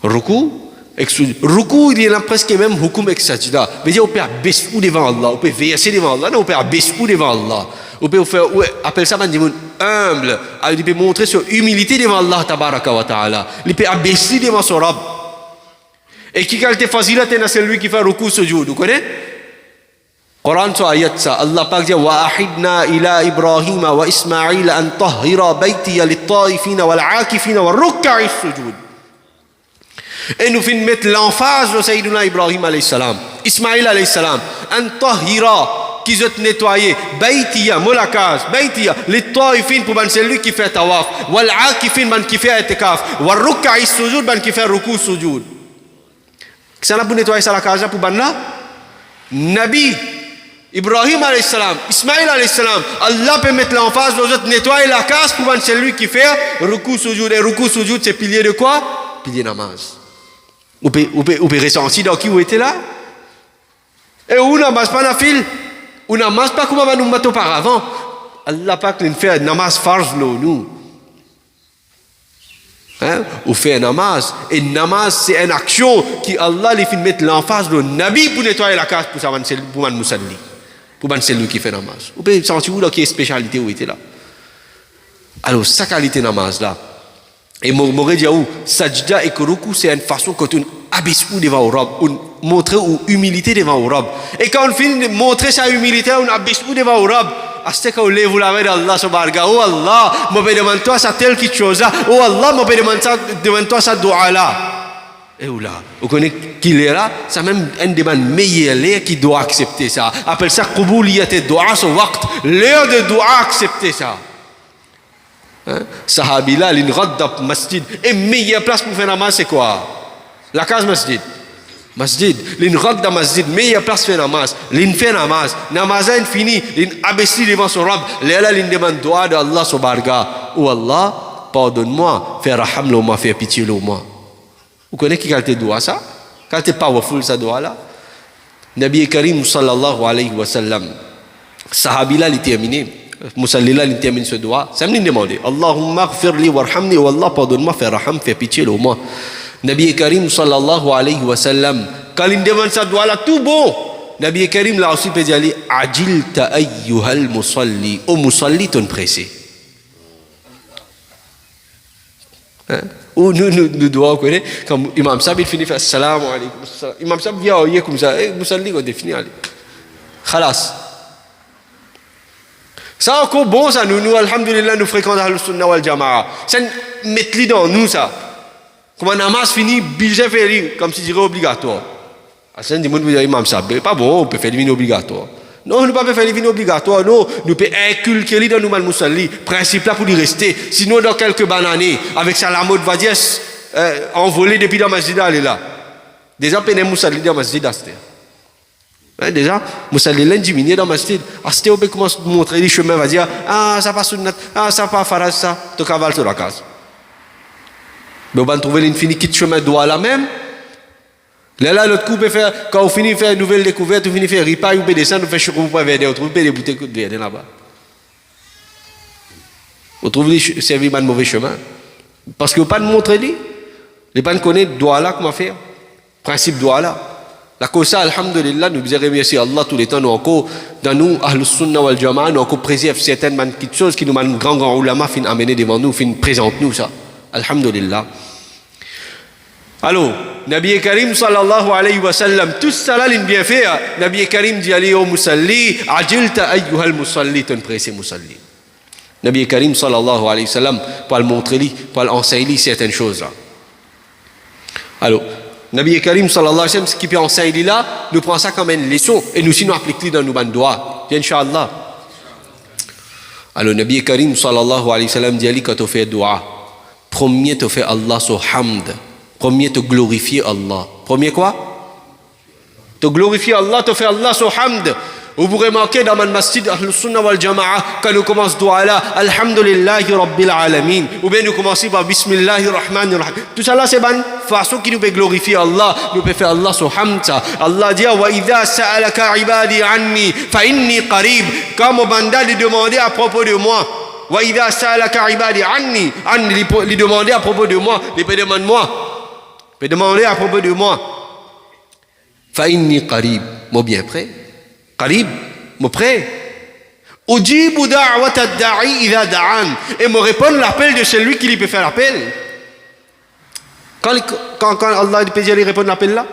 Ruku, il y a presque même hukum avec sajda. Mais on peut abaisser devant Allah, on peut verser devant Allah, non, on peut abaisser devant Allah. On peut faire, appelle ça humble. Il peut montrer son humilité devant Allah, tabaraka wa ta'ala. Il peut abaisser devant son Rabb. Et qui qualité facile, c'est celui qui fait ruku, sujud. Vous connaissez? Quran so ayat ça Allah Pak dit wa ahidna ila Ibrahim wa Ismail an tahhira baytiya lit-taifin wal-aakifin war-ruk'i sujud. Et nous finissons mettre l'emphase de Sayyidina Ibrahim alayhi salam, Ismail alayhi salam, an tahhira qui ont nettoyé baytiya mulakaz baytiya lit-taifin pour celui qui fait tawaf wal-aakifin man qui fait itikaf war-ruk'i sujud man qui fait ruku sujud. Ça n'a pas nettoyer ça la case pour ban là Nabi Ibrahim alayhi salam, Ismaïl alayhi salam, Allah peut mettre l'emphase aux autres, nettoyer la case pour celui qui fait ruku sujud. Et ruku sujud, c'est pilier de quoi? Pilier namaz. Vous pouvez ressentir dans qui vous étiez là? Et où namaz pas na fil? Ou namaz pas comme on nous met auparavant? Allah pas qu'il fait namaz farz nous. Hein? Ou fait un namaz. Et namaz, c'est une action qui Allah lui fait mettre l'emphase de Nabi pour nettoyer la case pour Moussalli. pour ban celui qui fait namaz. Vous pouvez sentir où là qui est spécialité où était là. Alors sa qualité namaz là. Et m'aurait dit où sajda et kuruku c'est une façon quand on abaisse ou devant Rab, on montre ou humilité devant Rab. Et quand on finit de montrer sa humilité, on abaisse ou devant Rab. Hasta qu'on lève la main d'Allah subhanahu. Oh Allah, me demande toi ça telle quelque chose là. Oh Allah, me demande toi ça doua là. Et où là, vous connaissez qu'il est là, c'est même un des meilleurs qui doit accepter ça. Appelle ça qubouliyat doua ce waqt, l'heure de doua accepter ça. Sahabi là, l'inradab masjid. Et meilleure place pour faire namaz, c'est quoi? La case masjid. Masjid. L'inradab masjid, meilleure place pour faire namaz. L'in fait namaz. Namaz est fini. L'in abaissi devant son Rab. Là, l'in demande doigt de Allah subhanahu. Oh Allah, pardonne-moi. Fais raham le moi, fais pitié le moi. Vous connaissez qui qualité doigt ça? Qualité powerful ça doigt là? Nabi Karim sallallahu alayhi wa sallam. Sahabi là, il terminé. Musallila il termine ce doigt ça me demandé Allahumma ighfirli warhamni wa Allah pardonne-moi fais raham fais pitié le moi Nabi Karim sallallahu alayhi wa sallam quand il demande ce doigt là tout bon Nabi Karim là aussi peut dire ajilta ayyuhal musalli au musalli ton pressé ou nous doit connaître comme Imam Sab il finit faire salam alaykum Imam Sab vient hier comme ça musalli on définit allez khalas. Ça encore bon ça nous alhamdulillah nous fréquentons Ahlus-Sunnah wal Jama'a. Ça met dans nous ça. Comme un namaz fini biljet fait comme si dirait obligatoire. Ça dit monde vous dire imam ça pas bon on peut faire divine obligatoire. Non nous pas faire divine obligatoire non nous peut inculquer dans nous mal musalli principe là pour y rester sinon dans quelques années avec ça la mode va dire envolé depuis dans masjid là. Déjà peine musalli dans masjid asté. Déjà, Moussalilin diminué dans ma masjid. Asté on peut commencer à montrer les chemins, va dire ah ça pas sunnat, ah ça pas faraz ça, tu cavales sur la case. Mais on va trouver l'infini qui chemin doit la même. Là l'autre coup peut faire quand on finit faire une nouvelle découverte, on finit faire ripa, on peut descendre, on fait choukou pour verre, on trouve des bouteilles de verre là-bas. On trouve les servir un mauvais chemin parce que on pas de montrer les pas de connaître doit là comment faire. Principe doit là. La cause ça, alhamdulillah, nous disons remercier Allah tous les temps, nous encore, dans nous, Ahlus-Sunnah wal Jama'a, nous encore préserve certaines petites choses qui nous mènent grand ulama, fin amener devant nous, fin présente nous ça. Alhamdulillah. Alors, Nabi Karim sallallahu alayhi wa sallam, tout ça là, il bien fait. Nabi Karim dit allez au musalli, ajilta ayyuhal musalli, ton pressé musalli. Nabi Karim sallallahu alayhi wa sallam, pour le montrer, pour l'enseigner certaines choses là. Alors, Nabi Karim sallallahu alayhi wa sallam, ce qui peut enseigner là, nous prenons ça comme une leçon et nous sinon appliquons dans nos doigts. Inch'Allah. Alors, Nabi Karim sallallahu alayhi wa sallam dit quand tu fais dua, premier tu fais Allah sur hamd, premier tu glorifies Allah. Premier quoi? Tu glorifies Allah, tu fais Allah sur hamd. Vous pourrez remarquer dans le masjid Ahlus-Sunnah wal Jama'a quand nous commençons dua là, Alhamdulillahi Rabbil Alamin, ou bien nous commençons par Bismillahir Rahmanir Rahim. Tout ça là c'est une façon qui nous peut glorifier Allah, nous peut faire Allah sur hamd. Allah dit wa idha sa'alaka ibadi anni fa inni qarib. Quand mon banda lui demandait à propos de moi, wa idha sa'alaka ibadi anni, lui demander à propos de moi, lui peut demander moi, peut demander à propos de moi. Fa inni qarib, moi bien prêt. Qarib, me prêt. Ujibu da'wat ad-da'i idha da'an. Et me répondre l'appel de celui qui lui peut faire l'appel. Quand Allah peut dire, il répond l'appel là?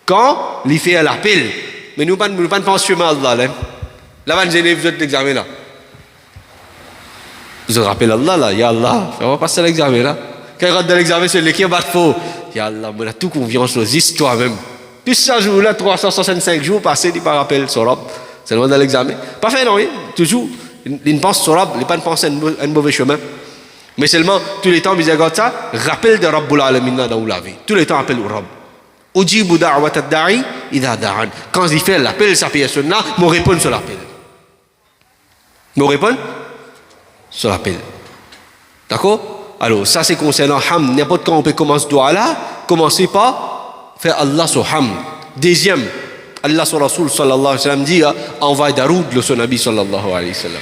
Quand il fait l'appel. Mais nous ne pensons pas à Allah. Là, vous avez l'examen là. Vous vous rappelez Allah là? Ya Allah, on va passer l'examen là. Quand il rentre dans l'examen, c'est l'équipe bat faux. Ya Allah, on a toute confiance, juste toi-même. Puis ce jour-là, 365 jours passés, il pas rappel sur Rab. C'est le moment de l'examen. Pas fait, non, oui. Toujours. Il ne pense sur Rab, il ne pense pas un mauvais chemin. Mais seulement, tous les temps, il regarde ça, rappel de Rabbul Alamin dans la vie. Tous les temps, appel au Rab. Ujibu da'wat ad-da'i idha da'an. Quand il fait l'appel, sa personne là, me répond sur l'appel. Me répond sur l'appel. D'accord? Alors, ça c'est concernant Ham. N'importe quand on peut commencer doigt là, commencez par faire Allah sur hamd. Deuxième, Allah sur Rasul sallallahu alayhi wa sallam dit envoie daroud le son Nabi sallallahu alayhi wa sallam.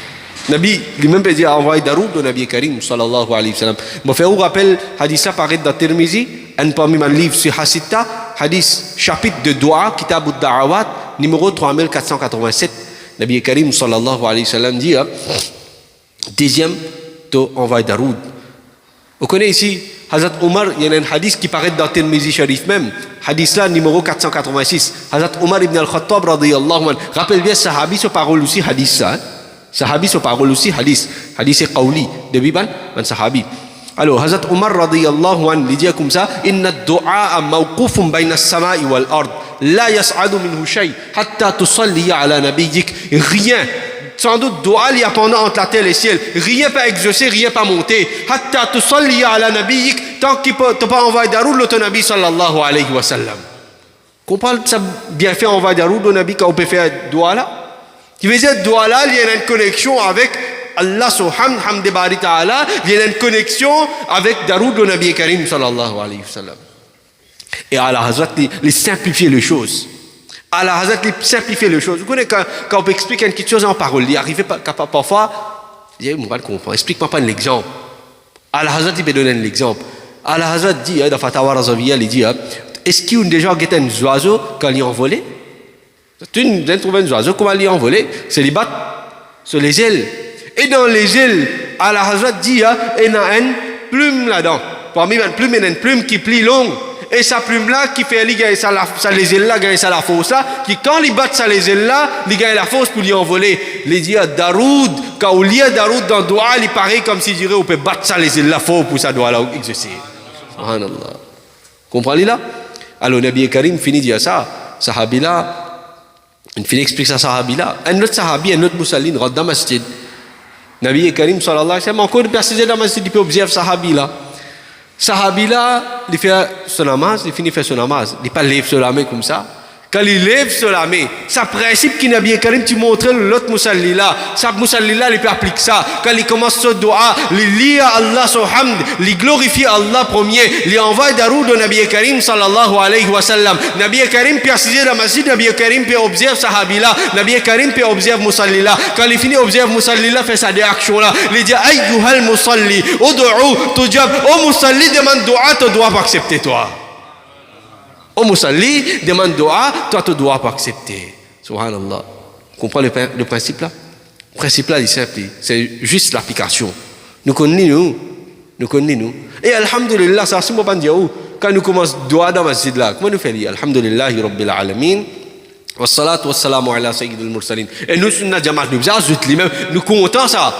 Nabi lui-même peut dire envoie daroud le Nabi Karim sallallahu alayhi wa sallam. Je fais un rappel, hadith ça paraît dans Tirmizi, un parmi mes livres sur Hasita, hadith chapitre de Dua, Kitab ad-Da'awat, numéro 3487. Nabi Karim sallallahu alayhi wa sallam dit, deuxième, envoie Daroud. Vous connaissez ici, Hazrat Omar, il y a un hadith qui paraît dans Tirmizi Sharif même, hadith là numéro 486. Hazrat Omar ibn al-Khattab radiyallahu anhu, rappelle bien, sahabi se parole aussi hadith ça. Sahabi se parole aussi hadith. Hadith c'est qawli, de Biban, man sahabi. Alors, Hazrat Omar radiyallahu anhu, il dit comme ça, inna ad-du'a mawqufun bayna as-sama'i wal ard, la yas'adu minhu shay, hatta tusalli ala nabiyyik, rien. Sans doute, dua, il y a pendant entre la terre et le ciel. Rien pas exaucé, rien pas monté. Hatta tusalli ala nabiyyik, tant qu'il ne pas envoyer daroud le nabi sallallahu alayhi wa sallam. Comprends ça bien fait envoyer daroud le nabi quand on peut faire dua là? Qui veut dire dua là, il y a une connexion avec Allah subhanahu wa ta'ala, il y a une connexion avec daroud le nabi karim sallallahu alayhi wa sallam. Et Allah Hazrat, il simplifier les choses. Allah Hazrat, il simplifier les choses. Vous connaissez quand on peut expliquer quelque chose en parole, il arrive parfois, il dit, on va le comprendre, explique-moi pas l'exemple. Allah Hazrat, il peut donner un exemple. Allah Hazrat dit, dans Fatawa Razaviyya, il dit, est-ce qu'il y a déjà guetté un oiseau quand il est envolé? Tu viens de trouver un oiseau, comment il est envolé? C'est les battre sur les ailes. Et dans les ailes, Allah Hazrat dit, il y a une plume là-dedans. Parmi les plumes, il y a une plume qui plie longue. Et sa plume là qui fait ça les ailes là gagne ça la fausse là qui quand il bat ça les ailes là il gagne la fausse pour lui envoler il dit Daroud quand on lit Daroud dans doigt il paraît comme si dirait on peut battre ça les ailes là faux pour ça doit là exercer subhanallah comprenez là alors Nabi Karim finit dire ça sahabi là il finit expliquer ça sahabi là un autre sahabi un autre musallin rentre dans masjid Nabi Karim sallallahu alayhi wa sallam encore persisté dans masjid il peut observer sahabi là Sahabi là, il fait son namaz, il finit de faire son namaz. Il ne pas lève sur la main comme ça. Quand il lève sur la main, c'est principe qui n'a bien Karim, tu montres l'autre musalli là. Chaque musalli là, il peut appliquer ça. Quand il commence ce doa, il lit à Allah son hamd, il glorifie Allah premier, il envoie daroud au Nabi Karim sallallahu alayhi wa sallam. Nabi Karim peut assister dans la masjid, Nabi Karim peut observer sahabi là, Nabi Karim peut observer musalli là. Quand il finit observer musalli là, fait sa réaction là. Il dit ayyuhal musalli, ud'u tujab. Oh musalli demande doa, tu dois pas accepter toi. Au musalli, demande doa, toi tu dois pas accepter. Subhanallah. Comprends le principe là? Le principe là, il est simple. C'est juste l'application. Nous connaissons. Et alhamdulillah, ça c'est mon pas dire où. Quand nous commençons doa dans la masjid là, comment nous faisons? Alhamdulillahi rabbil alamin. Wassalatu wassalamu ala sayyidil mursalin. Et nous, nous comptons ça.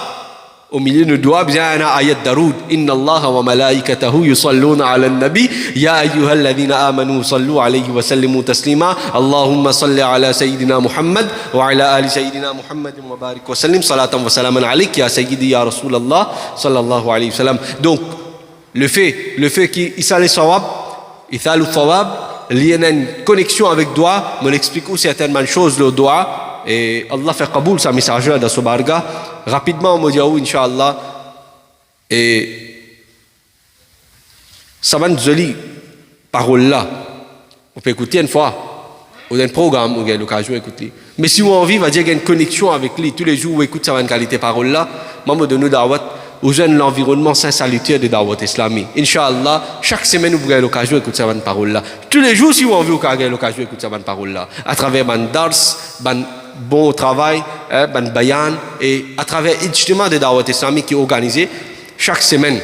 Au milieu de doigts, bien un ayat daroud. Inna Allah wa malaikatahu yusalluna ala nabi. Ya ayyuhal ladhina amanu sallu alayhi wa sallimu taslima. Allahumma salli ala sayyidina Muhammad wa ala ali sayyidina Muhammad wa barik wa sallim. Salatan wa salaman alayk ya sayyidi ya Rasulallah sallallahu alayhi wa sallam. Donc, le fait qu'il s'allait sawab, il s'allait sawab, il y a une connexion avec doigt, mais on explique où certaines choses le doigt. Et Allah fait kaboul sa messagère dans ce barga rapidement on me dit Inch'Allah et ça va nous joli parole là on peut écouter une fois ou dans un programme où il y a l'occasion d'écouter mais si on a envie va dire qu'il y a une connexion avec lui tous les jours où écoute ça va une qualité parole là maman de nous da'wat aux jeunes l'environnement sain salutaire de da'wat islamique Inch'Allah chaque semaine vous avez l'occasion d'écouter ça va une parole là tous les jours si vous avez l'occasion d'écouter ça va une parole là à travers ban dars ban bon travail, ban bayan et à travers justement des da'wat islamiques qui est organisé chaque semaine.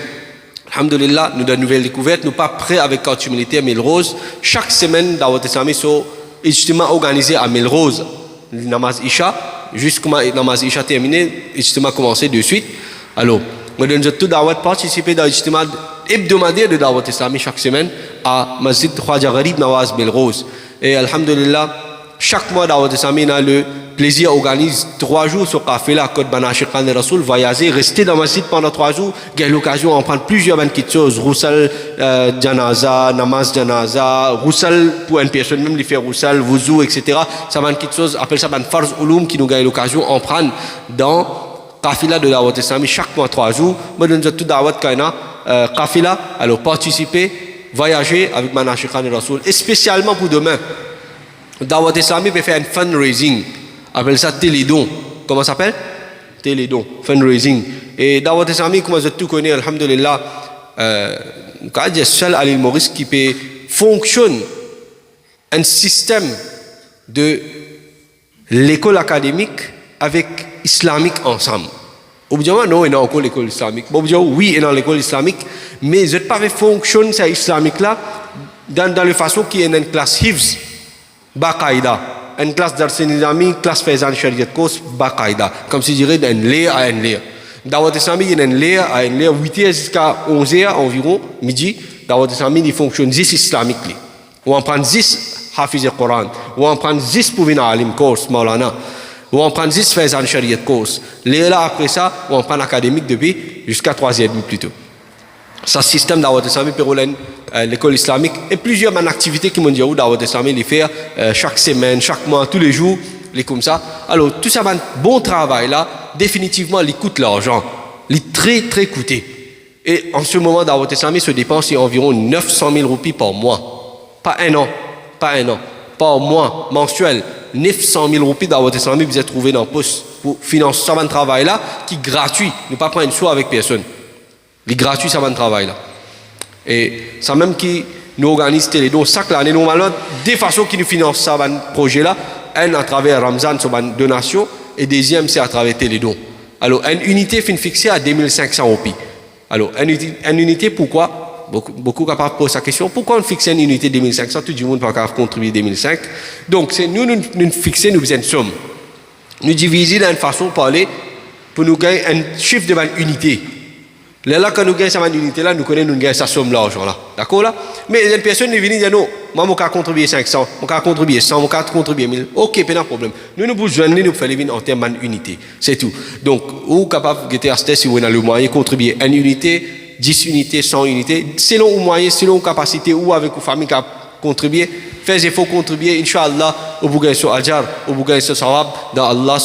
Alhamdulillah, nous avons de nouvelles découvertes, nous pas prêts avec Quartier Militaire Melrose. Chaque semaine, da'wat islamique sont justement organisés à Melrose. Le namaz Isha, jusqu'à namaz Isha terminé, justement commencé de suite. Alors, nous avons tout da'wat participer dans justement hebdomadaire de da'wat islamique chaque semaine à Masjid Khwaja Gharib Nawaz Melrose. Et alhamdulillah, chaque mois da'wat islamique a le plaisir organise 3 jours sur Kafila Côte Banashikhan et Rasoul voyager rester dans ma site pendant 3 jours il y a l'occasion d'en prendre plusieurs petites choses roussal janaza namaz janaza roussal pour une personne même lui faire roussal wuzu etc ça va une petite chose appelle ça ban farz ulum qui nous gagne l'occasion d'en prendre dans Kafila de da'wat islamique chaque mois 3 jours moi donne tout da'wat kaina Kafila alors participer voyager avec Banashikhan et Rasoul et spécialement pour demain da'wat islamique peut faire un fundraising appelle ça télédon. Comment ça s'appelle? Télédon, fundraising. Et dans votre islamique, comme je tout connais, alhamdulillah, quand il y a seul à l'île Maurice qui peut fonctionne un système de l'école académique avec islamique ensemble. Au bout d'un moment, non, il y a encore l'école islamique. Au bout d'un moment, oui, il y a l'école islamique, mais je ne sais pas fonctionne cette islamique-là dans la façon qu'il y a une classe Hifz, Baqaïda, une classe d'Arsenizami, classe Faizan Shariat Kos, Baqaïda, comme si je dirais d'un lait à un lait. Dawat islamique, il y a un lait à un lait, 8h jusqu'à 11h environ, midi. Dawat islamique, il fonctionne 10 islamiques. On en prend 10 Hafiz al-Quran, on en prend 10 pour venir à Alim Course, Maulana. Ou on prend 10 Faizan Shariat Course. Là, après ça, on prend académique depuis jusqu'à 3e plutôt. Ça, système d'Awad Islamique, l'école islamique, et plusieurs activités qui m'ont dit où d'Awad Islamique, les faire chaque semaine, chaque mois, tous les jours, les comme ça. Alors, tout ça, bon travail là, définitivement, il coûte l'argent. Il est très, très coûté. Et en ce moment, d'Awad Islamique se dépense environ 900 000 roupies par mois. Pas un an, par mois, mensuel. 900 000 roupies d'Awad Islamique, vous êtes trouvé dans le poste pour financer ce travail là, qui est gratuit. Ne pas prendre une sou avec personne. Il est gratuit, ça va de travail là. Et ça même qui nous organise Télédon chaque année, normalement, des façons qui nous financent ça, ce projet là. Un à travers Ramzan, sur une donation, et deuxième, c'est à travers Télédon. Alors, une unité fin fixée à 2500 roupies. Alors, une unité, pourquoi? Beaucoup capables de poser la question, pourquoi on fixe une unité de 2500? Tout le monde peut contribuer 2005. Donc, c'est nous fixer, nous faisons une somme. Nous diviser d'une façon de parler pour nous gagner un chiffre de unité. Là, quand nous gagnons cette unité-là, nous connaissons nous gagnons cette somme-là, là. D'accord là? Mais une personne ne vient dire non, moi, je vais contribuer 500, je vais contribuer 100, je vais contribuer 1000. Ok, pas de problème. Nous avons besoin de faire les vignes en termes d'unité. C'est tout. Donc, vous êtes capable de tester si vous avez le moyen de contribuer une unité, 10 unités, 100 unités, selon vos moyens, selon vos capacités ou avec vos familles qui ont contribué. Faites effort contribuer, Inch'Allah, au bout de ajar, au bout de sawab, dans Allah,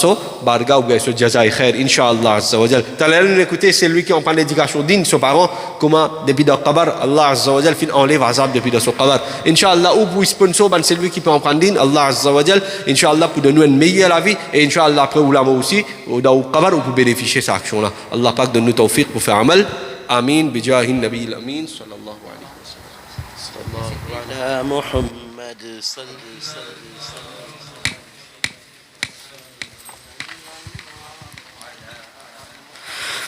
barga, au bout de jazaï khair, Inch'Allah, azza wa jal. T'as l'air d'écouter, c'est lui qui en parle d'éducation digne, ses parents, comment, depuis le qabar, Allah, azza wa jal, fin enlève azab depuis son qabar. Inch'Allah, ou pour sponsor, c'est lui qui peut en prendre digne, Allah, azza wa jal, Inch'Allah, pour donner une meilleure vie, et Inch'Allah, après, ulama aussi, dans le qabar, pour bénéficier de cette action-là. Allah, Pak, donne-nous tawfiq pour faire amal. Amin, bijahin nabi al-amin, sallallahu alayhi wa sallam. Sallallahu ala Muhammad. صل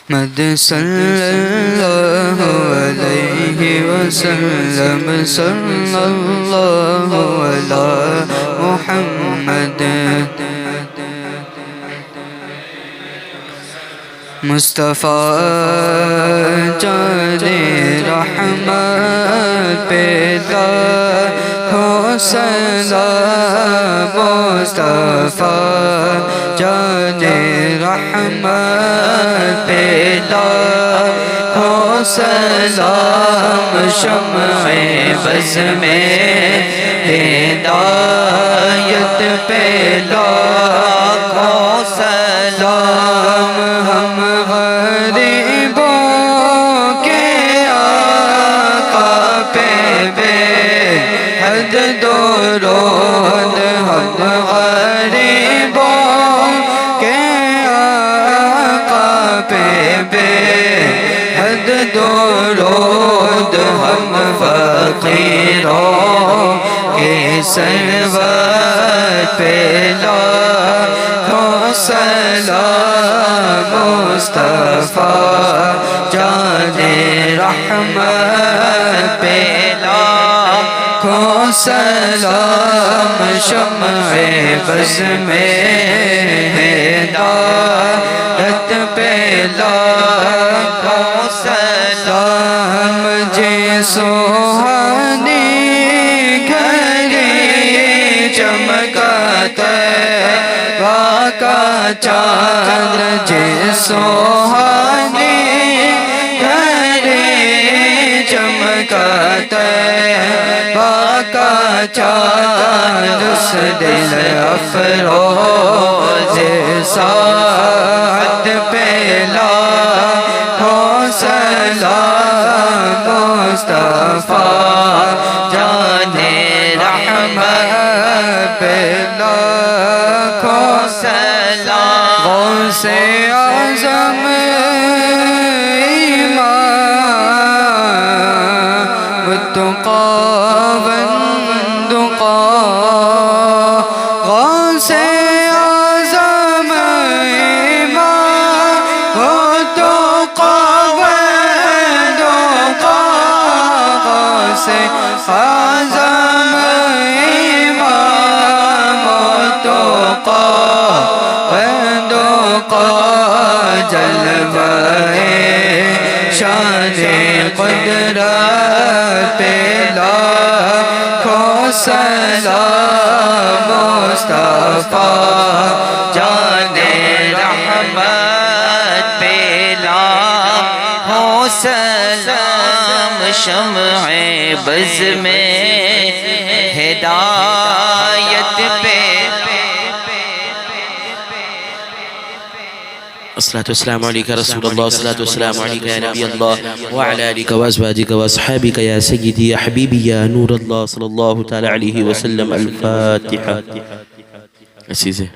مد صلی اللہ علیہ وسلم صلی اللہ علی محمد مصطفیٰ جان رحمت پیدا ہو سلام مصطفیٰ جان رحمت پیدا ہو سلام شمع بز میں ہدایت پیدا ہو سلام ہم غریبوں کے آقا پہ بے حد درود ہم غریبوں کے آقا پہ بے حد درود ہم فقیروں کے سرور پہ لاکھوں سلام مصطفیٰ جان رحمت پہ لاکھوں سلام شمع بز میں ہدایت پہ لاکھوں سلام جی سوہانی گھڑی چمکاتا کا چاند جی سوہانی گھڑی چمکاتا کا چاند اس دل افروز ساعت پہ لاکھوں سلام مصطفیٰ جان رحمت پہ لاکھوں سلام غوث اعظم امام التقیٰ والدقیٰ غوث اعظم اعظم امام التقا وندقا جلوہ شان قدرت لاکھوں سلام مصطفیٰ جان رحمت پہ لاکھوں سلام شمع بز میں ہدایت پہ الصلاة والسلام عليك يا رسول الله الصلاة والسلام عليك يا نبي الله وعلى آلك وأزواجك وأصحابك يا سيدي يا حبيبي يا نور الله صلى الله تعالى عليه وسلم الفاتحة عزيزي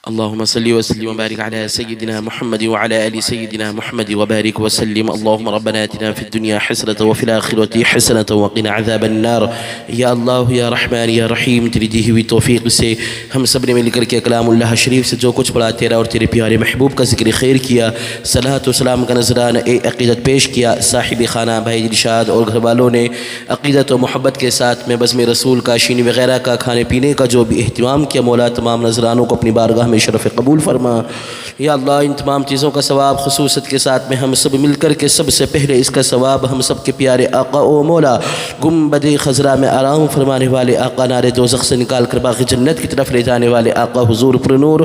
اللهم صل وسلم وبارك على سيدنا محمد وعلى آل سيدنا محمد وبارك وسلم اللهم ربنا آتنا في الدنيا حسنة وفي الآخرة حسنة وقنا عذاب النار یا اللہ یا رحمان یا رحیم تیری دی ہوئی توفیق سے ہم سب نے مل کر کے کلام اللہ شریف سے جو کچھ پڑھا تیرا اور تیرے پیارے محبوب کا ذکر خیر کیا صلاۃ و سلام کا نذرانہ عقیدت پیش کیا صاحب خانہ بھائی ارشاد اور گھر والوں نے عقیدت و محبت کے ساتھ میں بزم رسول کا شینی وغیرہ کا کھانے پینے کا جو بھی اہتمام کیا مولا تمام نذرانوں کو اپنی بارگاہ میں شرف قبول فرما یا اللہ ان تمام چیزوں کا ثواب خصوصیت کے ساتھ میں ہم سب مل کر کے سب سے پہلے اس کا ثواب ہم سب کے پیارے آقا و مولا گنبد خضرا میں آرام فرمانے والے آقا نار دوزخ سے نکال کر باغ جنت کی طرف لے جانے والے آقا حضور پر نور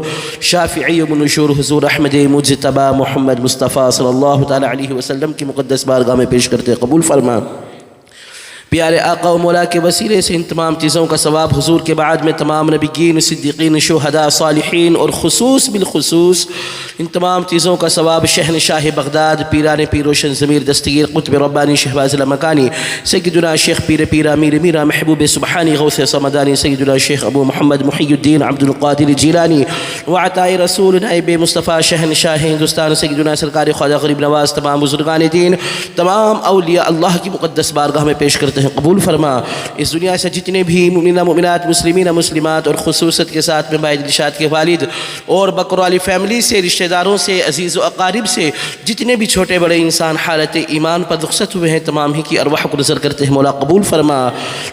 شافعی و منشور حضور احمد مجتبی محمد مصطفیٰ صلی اللہ تعالی علیہ وسلم کی مقدس بارگاہ میں پیش کرتے قبول فرما پیارے آقا و مولا کے وسیلے سے ان تمام چیزوں کا ثواب حضور کے بعد میں تمام نبیین صدیقین شہداء صالحین اور خصوص بالخصوص ان تمام چیزوں کا ثواب شہنشاہ بغداد پیران پیر روشن ضمیر دستگیر قطب ربانی شہباز المکانی سیدنا شیخ پیر پیر امیر میرا محبوب سبحانی غوث صمدانی سیدنا شیخ ابو محمد محی الدین عبد القادر جیلانی وعطاء رسول نائب مصطفیٰ شہنشاہ ہندوستان سیدنا سرکار خواجہ غریب نواز تمام بزرگان دین تمام اولیاء اللہ کی مقدس بارگاہ میں پیش کرتے ہیں قبول فرما اس دنیا سے جتنے بھی مومنین مومنات مسلمین مسلمات اور خصوصیت کے ساتھ میں بھائی ارشاد کے والد اور بکر والی فیملی سے رشتہ داروں سے عزیز و اقارب سے جتنے بھی چھوٹے بڑے انسان حالت ایمان پر رخصت ہوئے ہیں تمام ہی کی ارواح کو نظر کرتے ہیں مولا قبول فرما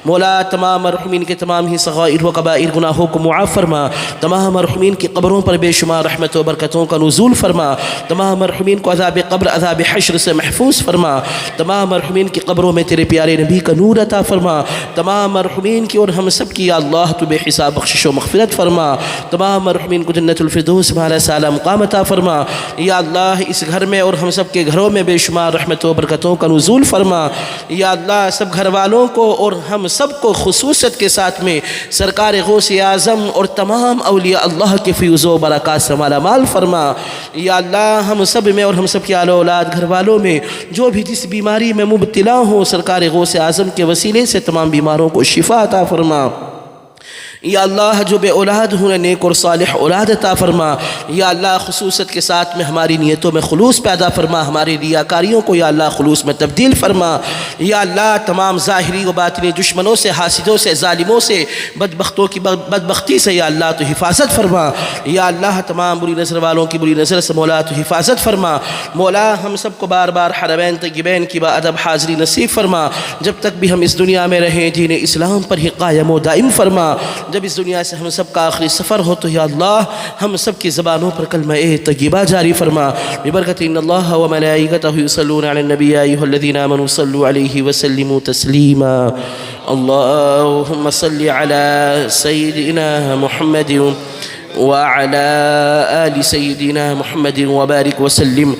مولا تمام مرحومین کے تمام ہی صغائر و کبائر گناہوں کو معاف فرما تمام مرحومین کی قبروں پر بے شمار رحمت و برکتوں کا نزول فرما تمام مرحومین کو عذاب قبر عذاب حشر سے محفوظ فرما تمام مرحومین کی قبروں میں تیرے پیارے نبی کا نور عطا فرما تمام مرحومین کی اور ہم سب کی یا اللہ تو بے حساب بخشش و مغفرت فرما تمام مرحومین کو جنت الفردوس میں اعلیٰ سالہ مقام عطا فرما یا اللہ اس گھر میں اور ہم سب کے گھروں میں بے شمار رحمت و برکتوں کا نزول فرما یا اللہ سب گھر والوں کو اور ہم سب کو خصوصیت کے ساتھ میں سرکار غوث اعظم اور تمام اولیاء اللہ کے فیض و برکات سے مالا مال فرما یا اللہ ہم سب میں اور ہم سب کی آل اولاد گھر والوں میں جو بھی جس بیماری میں مبتلا ہوں سرکار غوث اعظم کے وسیلے سے تمام بیماروں کو شفا عطا فرما یا اللہ جو بے اولاد ہوں نیک اور صالح اولاد عطا فرما یا اللہ خصوصیت کے ساتھ میں ہماری نیتوں میں خلوص پیدا فرما ہماری ریاکاریوں کو یا اللہ خلوص میں تبدیل فرما یا اللہ تمام ظاہری و باطنی دشمنوں سے حاسدوں سے ظالموں سے بدبختوں کی بدبختی سے یا اللہ تو حفاظت فرما یا اللہ تمام بری نظر والوں کی بری نظر سے مولا تو حفاظت فرما مولا ہم سب کو بار بار حرمین طیبین کی با ادب حاضری نصیب فرما جب تک بھی ہم اس دنیا میں رہیں دین اسلام پر ہی قائم و دائم فرما جب اس دنیا سے ہم سب کا آخری سفر ہو تو یا اللہ ہم سب کی زبانوں پر کلمہ طیبہ جاری فرما ببرکت ان اللہ و ملائکتہ یصلون علی النبی یا ایھا الذین آمنوا صلوا علیہ وسلموا تسلیما اللہم صل علی سیدنا محمد وعلى آل سيدنا محمد وبارك وسلم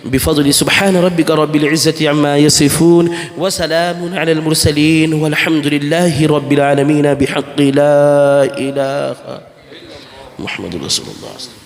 بفضل سبحان ربك رب العزة عما يصفون وسلام على المرسلين والحمد لله رب العالمين بحق لا إله محمد رسول الله